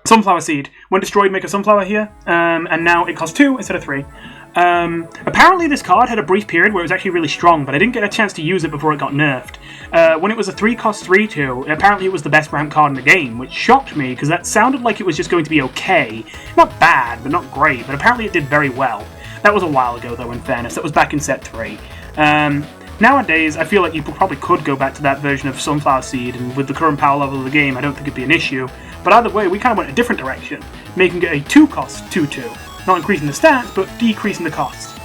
Sunflower Seed. When destroyed, make a Sunflower here, and now it costs 2 instead of 3. Apparently this card had a brief period where it was actually really strong, but I didn't get a chance to use it before it got nerfed. When it was a 3-cost 3-2, apparently it was the best ramp card in the game, which shocked me, because that sounded like it was just going to be okay. Not bad, but not great, but apparently it did very well. That was a while ago, though, in fairness. That was back in Set 3. Nowadays, I feel like you probably could go back to that version of Sunflower Seed, and with the current power level of the game, I don't think it'd be an issue. But either way, we kind of went a different direction, making it a 2-cost 2-2. Not increasing the stats, but decreasing the cost.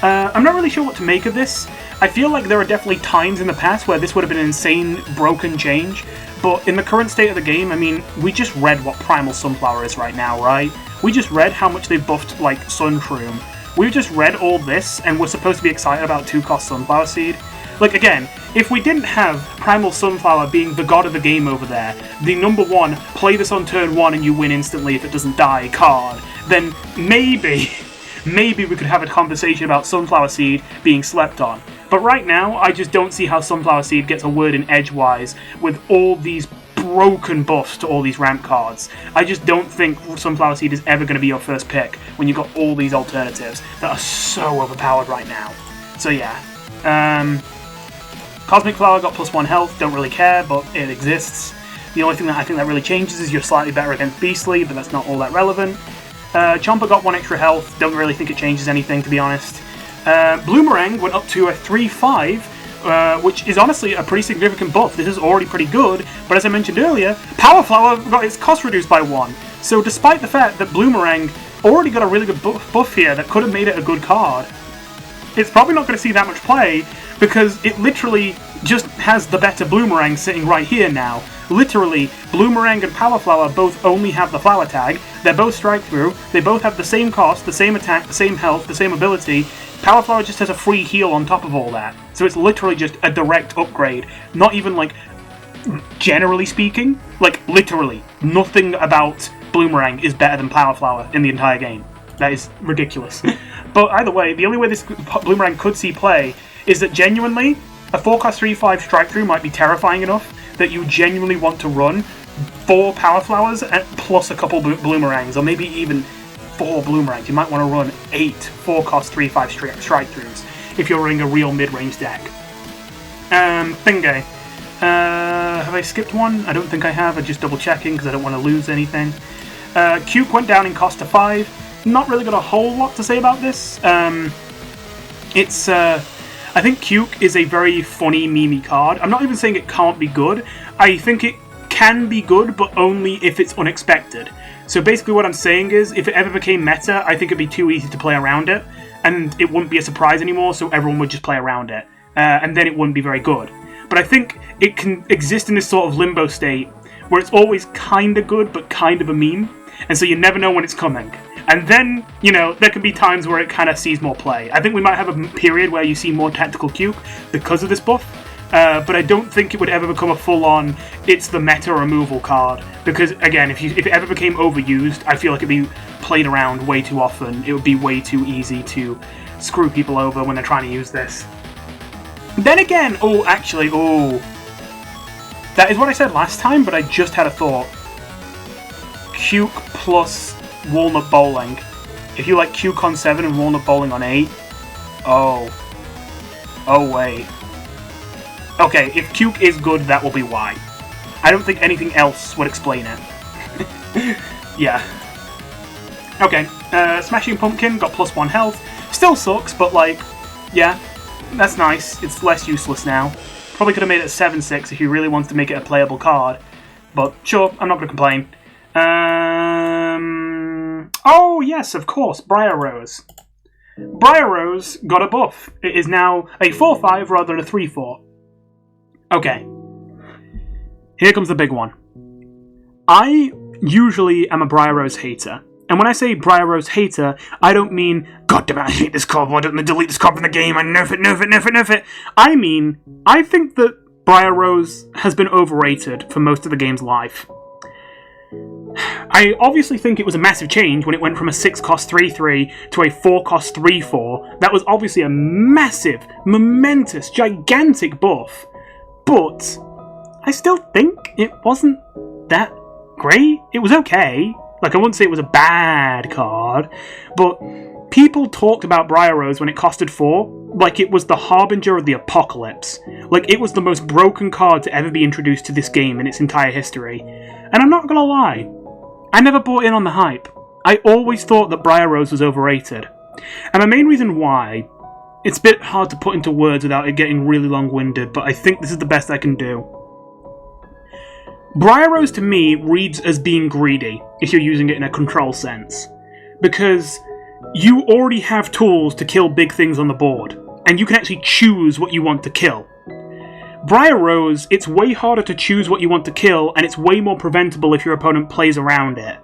I'm not really sure what to make of this. I feel like there are definitely times in the past where this would have been an insane, broken change, but in the current state of the game, I mean, we just read what Primal Sunflower is right now, right? We just read how much they've buffed, like, Sunshroom. We've just read all this, and we're supposed to be excited about 2-cost Sunflower Seed. Like, again, if we didn't have Primal Sunflower being the god of the game over there, the number one, play this on turn 1 and you win instantly if it doesn't die card, then maybe we could have a conversation about Sunflower Seed being slept on. But right now, I just don't see how Sunflower Seed gets a word in edgewise with all these broken buffs to all these ramp cards. I just don't think Sunflower Seed is ever going to be your first pick when you've got all these alternatives that are so overpowered right now. So yeah. Cosmic Flower got +1 health, don't really care, but it exists. The only thing that I think that really changes is you're slightly better against Beastly, but that's not all that relevant. Chomper got 1 extra health, don't really think it changes anything, to be honest. Bloomerang went up to a 3-5, which is honestly a pretty significant buff. This is already pretty good, but as I mentioned earlier, Power Flower got its cost reduced by 1. So despite the fact that Bloomerang already got a really good buff here that could have made it a good card, it's probably not going to see that much play, because it literally just has the better Bloomerang sitting right here now. Literally, Bloomerang and Power Flower both only have the Flower tag, they're both Strike Through, they both have the same cost, the same attack, the same health, the same ability. Power Flower just has a free heal on top of all that. So it's literally just a direct upgrade. Not even like, generally speaking, like literally, nothing about Bloomerang is better than Power Flower in the entire game. That is ridiculous. But either way, the only way this Bloomerang could see play is that genuinely, a 4-cost 3-5 Strike Through might be terrifying enough that you genuinely want to run 4 Power Flowers plus a couple Bloomerangs, or maybe even 4 Bloomerangs. You might want to run 8 4-cost 3-5 Strike Throughs if you're running a real mid-range deck. Thingay. Have I skipped one? I don't think I have. I'm just double-checking because I don't want to lose anything. Cuke went down in cost to 5. Not really got a whole lot to say about this. I think Cuke is a very funny, memey card. I'm not even saying it can't be good. I think it can be good, but only if it's unexpected. So basically what I'm saying is, if it ever became meta, I think it'd be too easy to play around it, and it wouldn't be a surprise anymore, so everyone would just play around it. And then it wouldn't be very good. But I think it can exist in this sort of limbo state, where it's always kind of good, but kind of a meme, and so you never know when it's coming. And then, you know, there can be times where it kind of sees more play. I think we might have a period where you see more tactical Cuke because of this buff, but I don't think it would ever become a full-on, it's the meta removal card. Because, again, if it ever became overused, I feel like it'd be played around way too often. It would be way too easy to screw people over when they're trying to use this. Then again, that is what I said last time, but I just had a thought. Cuke plus Walnut Bowling. If you like Cuke on 7 and Walnut Bowling on 8, oh wait. Okay, if Cuke is good, that will be why. I don't think anything else would explain it. Yeah. Okay, Smashing Pumpkin got +1 health. Still sucks, but like, yeah, that's nice. It's less useless now. Probably could have made it 7-6 if you really wanted to make it a playable card. But sure, I'm not going to complain. Oh yes, of course, Briar Rose. Briar Rose got a buff. It is now a 4-5 rather than a 3-4. Okay. Here comes the big one. I usually am a Briar Rose hater. And when I say Briar Rose hater, I don't mean, God damn it, I hate this card, why don't they delete this card from the game, I nerf it. I mean, I think that Briar Rose has been overrated for most of the game's life. I obviously think it was a massive change when it went from a 6-cost 3-3 to a 4-cost 3-4. That was obviously a massive, momentous, gigantic buff. But I still think it wasn't that great. It was okay. Like, I wouldn't say it was a bad card, but People talked about Briar Rose when it costed 4 like it was the harbinger of the apocalypse. Like it was the most broken card to ever be introduced to this game in its entire history. And I'm not gonna lie, I never bought in on the hype. I always thought that Briar Rose was overrated. And the main reason why, it's a bit hard to put into words without it getting really long-winded, but I think this is the best I can do. Briar Rose to me reads as being greedy, if you're using it in a control sense. Because you already have tools to kill big things on the board, and you can actually choose what you want to kill. Briar Rose, it's way harder to choose what you want to kill, and it's way more preventable if your opponent plays around it.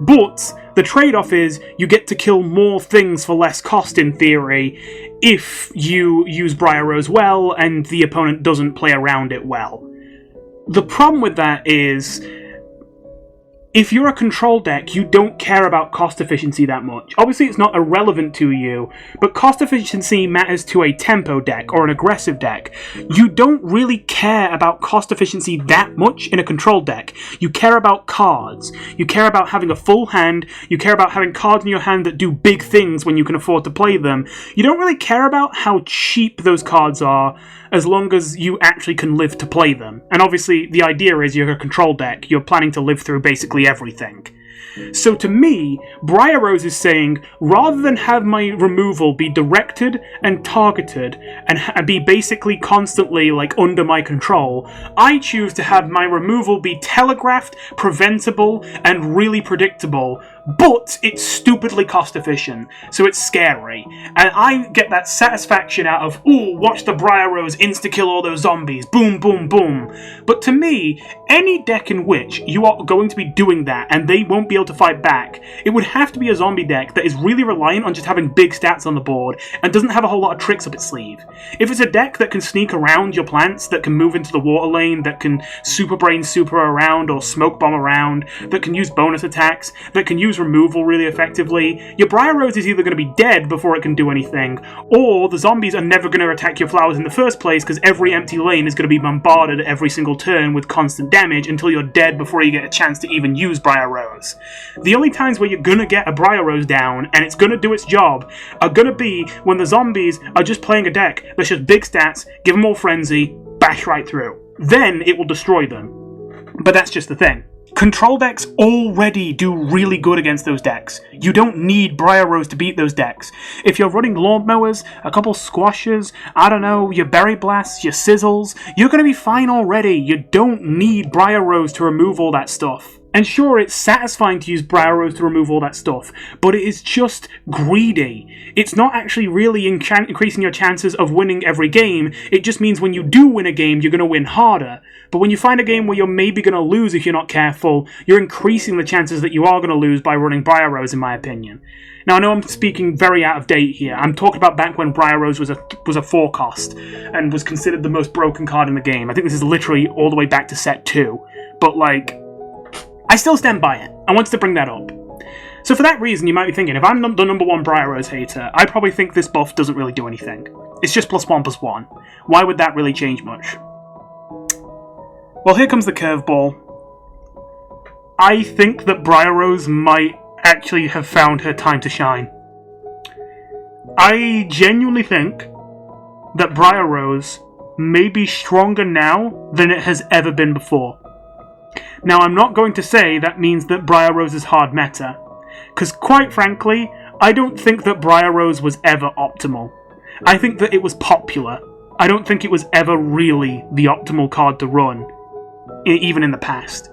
But the trade-off is you get to kill more things for less cost in theory if you use Briar Rose well and the opponent doesn't play around it well. The problem with that is, if you're a control deck, you don't care about cost efficiency that much. Obviously, it's not irrelevant to you, but cost efficiency matters to a tempo deck or an aggressive deck. You don't really care about cost efficiency that much in a control deck. You care about cards. You care about having a full hand. You care about having cards in your hand that do big things when you can afford to play them. You don't really care about how cheap those cards are, as long as you actually can live to play them. And obviously, the idea is you're a control deck, you're planning to live through basically everything. So to me, Briar Rose is saying, rather than have my removal be directed and targeted, and be basically constantly, like, under my control, I choose to have my removal be telegraphed, preventable, and really predictable, but it's stupidly cost efficient, so it's scary. And I get that satisfaction out of, ooh, watch the Briar Rose insta-kill all those zombies, boom, boom, boom. But to me, any deck in which you are going to be doing that and they won't be able to fight back, it would have to be a zombie deck that is really reliant on just having big stats on the board and doesn't have a whole lot of tricks up its sleeve. If it's a deck that can sneak around your plants, that can move into the water lane, that can super brain super around or smoke bomb around, that can use bonus attacks, that can use removal really effectively, your Briar Rose is either going to be dead before it can do anything, or the zombies are never going to attack your flowers in the first place because every empty lane is going to be bombarded every single turn with constant damage until you're dead before you get a chance to even use Briar Rose. The only times where you're going to get a Briar Rose down and it's going to do its job are going to be when the zombies are just playing a deck that's just big stats, give them all frenzy, bash right through. Then it will destroy them. But that's just the thing. Control decks already do really good against those decks. You don't need Briar Rose to beat those decks. If you're running lawnmowers, a couple squashes, I don't know, your berry blasts, your sizzles, you're going to be fine already. You don't need Briar Rose to remove all that stuff. And sure, it's satisfying to use Briar Rose to remove all that stuff, but it is just greedy. It's not actually really increasing your chances of winning every game. It just means when you do win a game, you're going to win harder. But when you find a game where you're maybe going to lose if you're not careful, you're increasing the chances that you are going to lose by running Briar Rose, in my opinion. Now, I know I'm speaking very out of date here. I'm talking about back when Briar Rose was a 4 cost and was considered the most broken card in the game. I think this is literally all the way back to set 2. But, like, I still stand by it. I wanted to bring that up. So for that reason, you might be thinking, if I'm the number 1 Briar Rose hater, I probably think this buff doesn't really do anything. It's just +1/+1. Why would that really change much? Well, here comes the curveball. I think that Briar Rose might actually have found her time to shine. I genuinely think that Briar Rose may be stronger now than it has ever been before. Now, I'm not going to say that means that Briar Rose is hard meta, because quite frankly, I don't think that Briar Rose was ever optimal. I think that it was popular. I don't think it was ever really the optimal card to run, even in the past.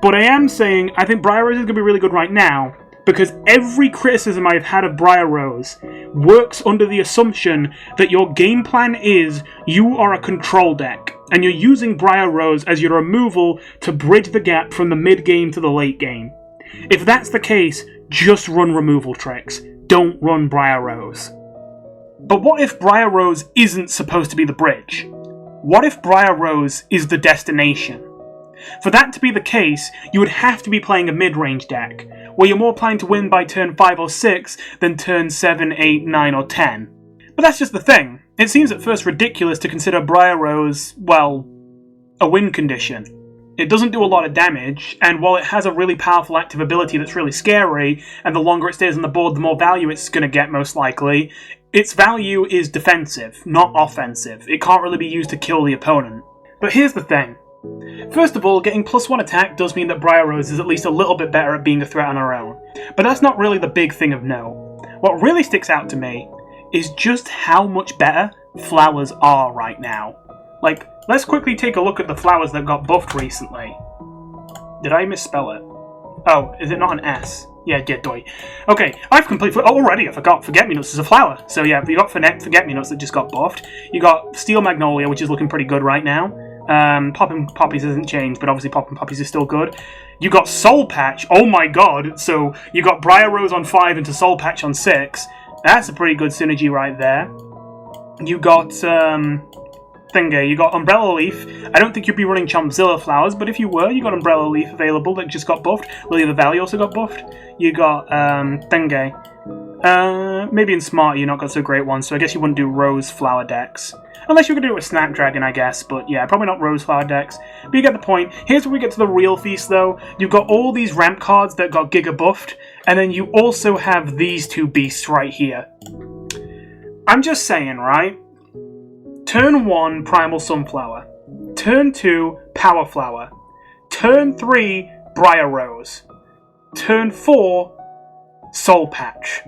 But I am saying I think Briar Rose is going to be really good right now, because every criticism I've had of Briar Rose works under the assumption that your game plan is you are a control deck, and you're using Briar Rose as your removal to bridge the gap from the mid-game to the late game. If that's the case, just run removal tricks. Don't run Briar Rose. But what if Briar Rose isn't supposed to be the bridge? What if Briar Rose is the destination? For that to be the case, you would have to be playing a mid-range deck, where you're more planning to win by turn 5 or 6 than turn 7, 8, 9 or 10. But that's just the thing. It seems at first ridiculous to consider Briar Rose, well, a win condition. It doesn't do a lot of damage, and while it has a really powerful active ability that's really scary, and the longer it stays on the board, the more value it's going to get most likely, its value is defensive, not offensive. It can't really be used to kill the opponent. But here's the thing. First of all, getting +1 attack does mean that Briar Rose is at least a little bit better at being a threat on her own. But that's not really the big thing of note. What really sticks out to me is just how much better flowers are right now. Like, let's quickly take a look at the flowers that got buffed recently. Did I misspell it? Oh, is it not an S? Yeah, doy. Okay, I've completely... Oh, already, I forgot. Forget-me-nuts is a flower. So yeah, you got Forget-me-nuts that just got buffed. You got Steel Magnolia, which is looking pretty good right now. Poppin' Poppies hasn't changed, but obviously Poppin' Poppies is still good. You got Soul Patch. Oh my god. So you got Briar Rose on 5 into Soul Patch on 6. That's a pretty good synergy right there. You got... You got Umbrella Leaf. I don't think you'd be running Chompzilla flowers, but if you were, you got Umbrella Leaf available that just got buffed. Lily of the Valley also got buffed. You got maybe in Smart you're not got so great ones, so I guess you wouldn't do Rose flower decks. Unless you could do it with Snapdragon, I guess, but yeah, probably not Rose flower decks. But you get the point. Here's where we get to the real feast, though. You've got all these ramp cards that got Giga buffed, and then you also have these two beasts right here. I'm just saying, right? Turn 1, Primal Sunflower. Turn 2, Power Flower. Turn 3, Briar Rose. Turn 4, Soul Patch.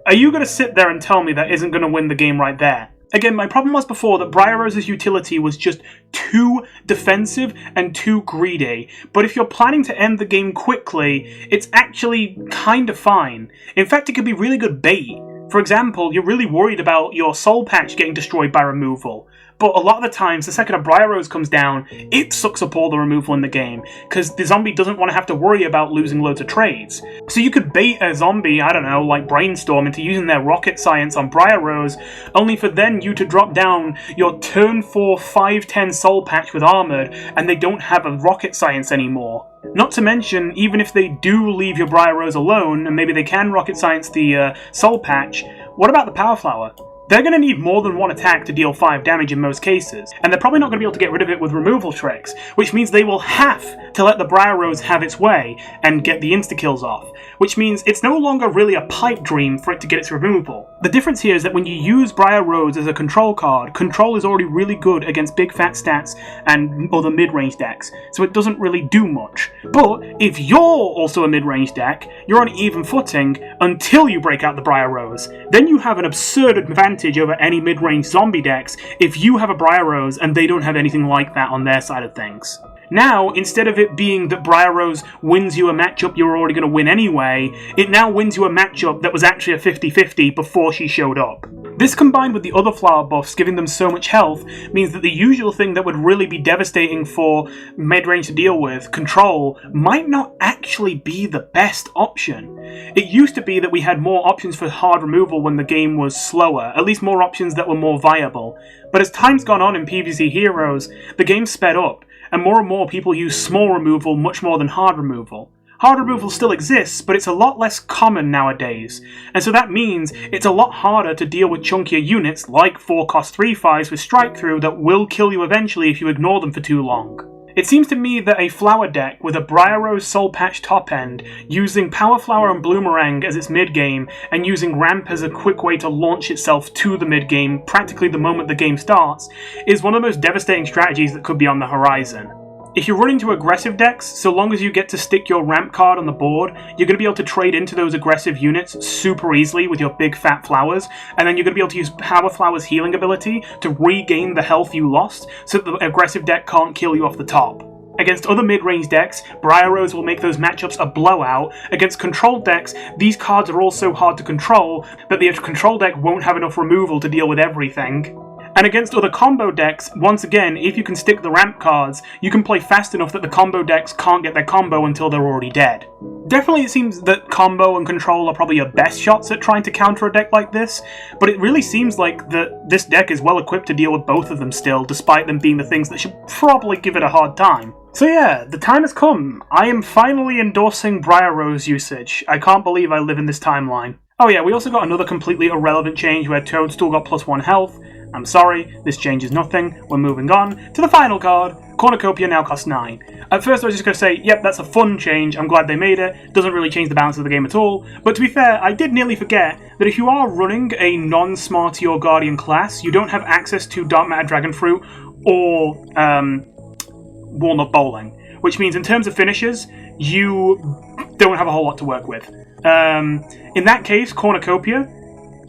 Are you going to sit there and tell me that isn't going to win the game right there? Again, my problem was before that Briar Rose's utility was just too defensive and too greedy, but if you're planning to end the game quickly, it's actually kind of fine. In fact, it could be really good bait. For example, you're really worried about your Soul Patch getting destroyed by removal, but a lot of the times, the second a Briar Rose comes down, it sucks up all the removal in the game, because the zombie doesn't want to have to worry about losing loads of trades. So you could bait a zombie, I don't know, like Brainstorm, into using their Rocket Science on Briar Rose, only for then you to drop down your turn 4 5/10 Soul Patch with Armored, and they don't have a Rocket Science anymore. Not to mention, even if they do leave your Briar Rose alone, and maybe they can Rocket Science the Soul Patch, what about the Power Flower? They're going to need more than one attack to deal 5 damage in most cases, and they're probably not going to be able to get rid of it with removal tricks, which means they will have to let the Briar Rose have its way and get the insta-kills off, which means it's no longer really a pipe dream for it to get its removal. The difference here is that when you use Briar Rose as a control card, control is already really good against big fat stats and other mid-range decks, so it doesn't really do much. But if you're also a mid-range deck, you're on even footing until you break out the Briar Rose. Then you have an absurd advantage over any mid-range zombie decks if you have a Briar Rose and they don't have anything like that on their side of things. Now, instead of it being that Briar Rose wins you a matchup you're already going to win anyway, it now wins you a matchup that was actually a 50-50 before she showed up. This combined with the other flower buffs giving them so much health means that the usual thing that would really be devastating for mid-range to deal with, control, might not actually be the best option. It used to be that we had more options for hard removal when the game was slower, at least more options that were more viable. But as time's gone on in PvZ Heroes, the game's sped up, and more people use small removal much more than hard removal. Hard removal still exists, but it's a lot less common nowadays, and so that means it's a lot harder to deal with chunkier units like 4-cost 3/5s with Strike Through that will kill you eventually if you ignore them for too long. It seems to me that a flower deck with a Briar Rose Soul Patch top end, using Power Flower and Bloomerang as its mid-game, and using Ramp as a quick way to launch itself to the mid-game practically the moment the game starts, is one of the most devastating strategies that could be on the horizon. If you're running to aggressive decks, so long as you get to stick your ramp card on the board, you're going to be able to trade into those aggressive units super easily with your big fat flowers, and then you're going to be able to use Power Flower's healing ability to regain the health you lost, so that the aggressive deck can't kill you off the top. Against other mid-range decks, Briar Rose will make those matchups a blowout. Against controlled decks, these cards are all so hard to control that the control deck won't have enough removal to deal with everything. And against other combo decks, once again, if you can stick the ramp cards, you can play fast enough that the combo decks can't get their combo until they're already dead. Definitely it seems that combo and control are probably your best shots at trying to counter a deck like this, but it really seems like that this deck is well equipped to deal with both of them still, despite them being the things that should probably give it a hard time. So yeah, the time has come. I am finally endorsing Briar Rose usage. I can't believe I live in this timeline. Oh yeah, we also got another completely irrelevant change where Toadstool got +1 health. I'm sorry, this changes nothing. We're moving on to the final card, Cornucopia now costs 9. At first I was just going to say, yep, that's a fun change, I'm glad they made it, doesn't really change the balance of the game at all, but to be fair, I did nearly forget that if you are running a non-Smarty or Guardian class, you don't have access to Dark Matter Dragon Fruit or Walnut Bowling, which means in terms of finishes, you don't have a whole lot to work with. In that case, Cornucopia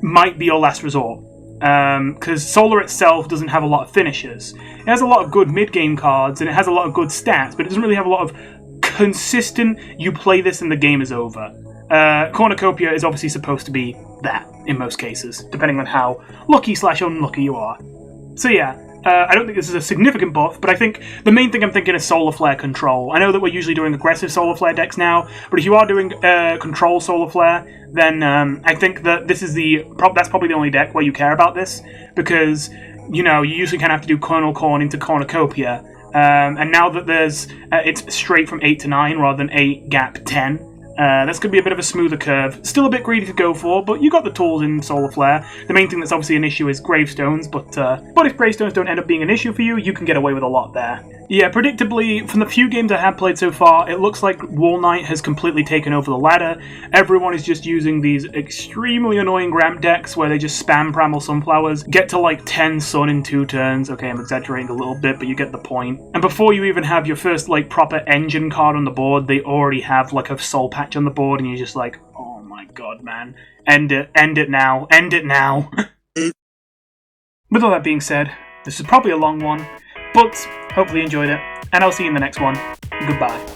might be your last resort, because Solar itself doesn't have a lot of finishes. It has a lot of good mid-game cards, and it has a lot of good stats, but it doesn't really have a lot of consistent, you play this and the game is over. Cornucopia is obviously supposed to be that, in most cases, depending on how lucky/unlucky you are. So yeah, I don't think this is a significant buff, but I think the main thing I'm thinking is Solar Flare control. I know that we're usually doing aggressive Solar Flare decks now, but if you are doing control Solar Flare, then I think that this is that's probably the only deck where you care about this, because, you know, you usually kind of have to do Kernel Corn into Cornucopia, and now that it's straight from 8 to 9 rather than 8 gap 10, that's going to be a bit of a smoother curve. Still a bit greedy to go for, but you got the tools in Solar Flare. The main thing that's obviously an issue is Gravestones, but if Gravestones don't end up being an issue for you, you can get away with a lot there. Yeah, predictably, from the few games I have played so far, it looks like Wall Knight has completely taken over the ladder. Everyone is just using these extremely annoying ramp decks where they just spam Primal Sunflowers, get to like 10 Sun in 2 turns. Okay, I'm exaggerating a little bit, but you get the point. And before you even have your first like proper engine card on the board, they already have like a soul patch on the board, and you're just like, oh my god, man. End it now, end it now. With all that being said, this is probably a long one, but hopefully you enjoyed it, and I'll see you in the next one. Goodbye.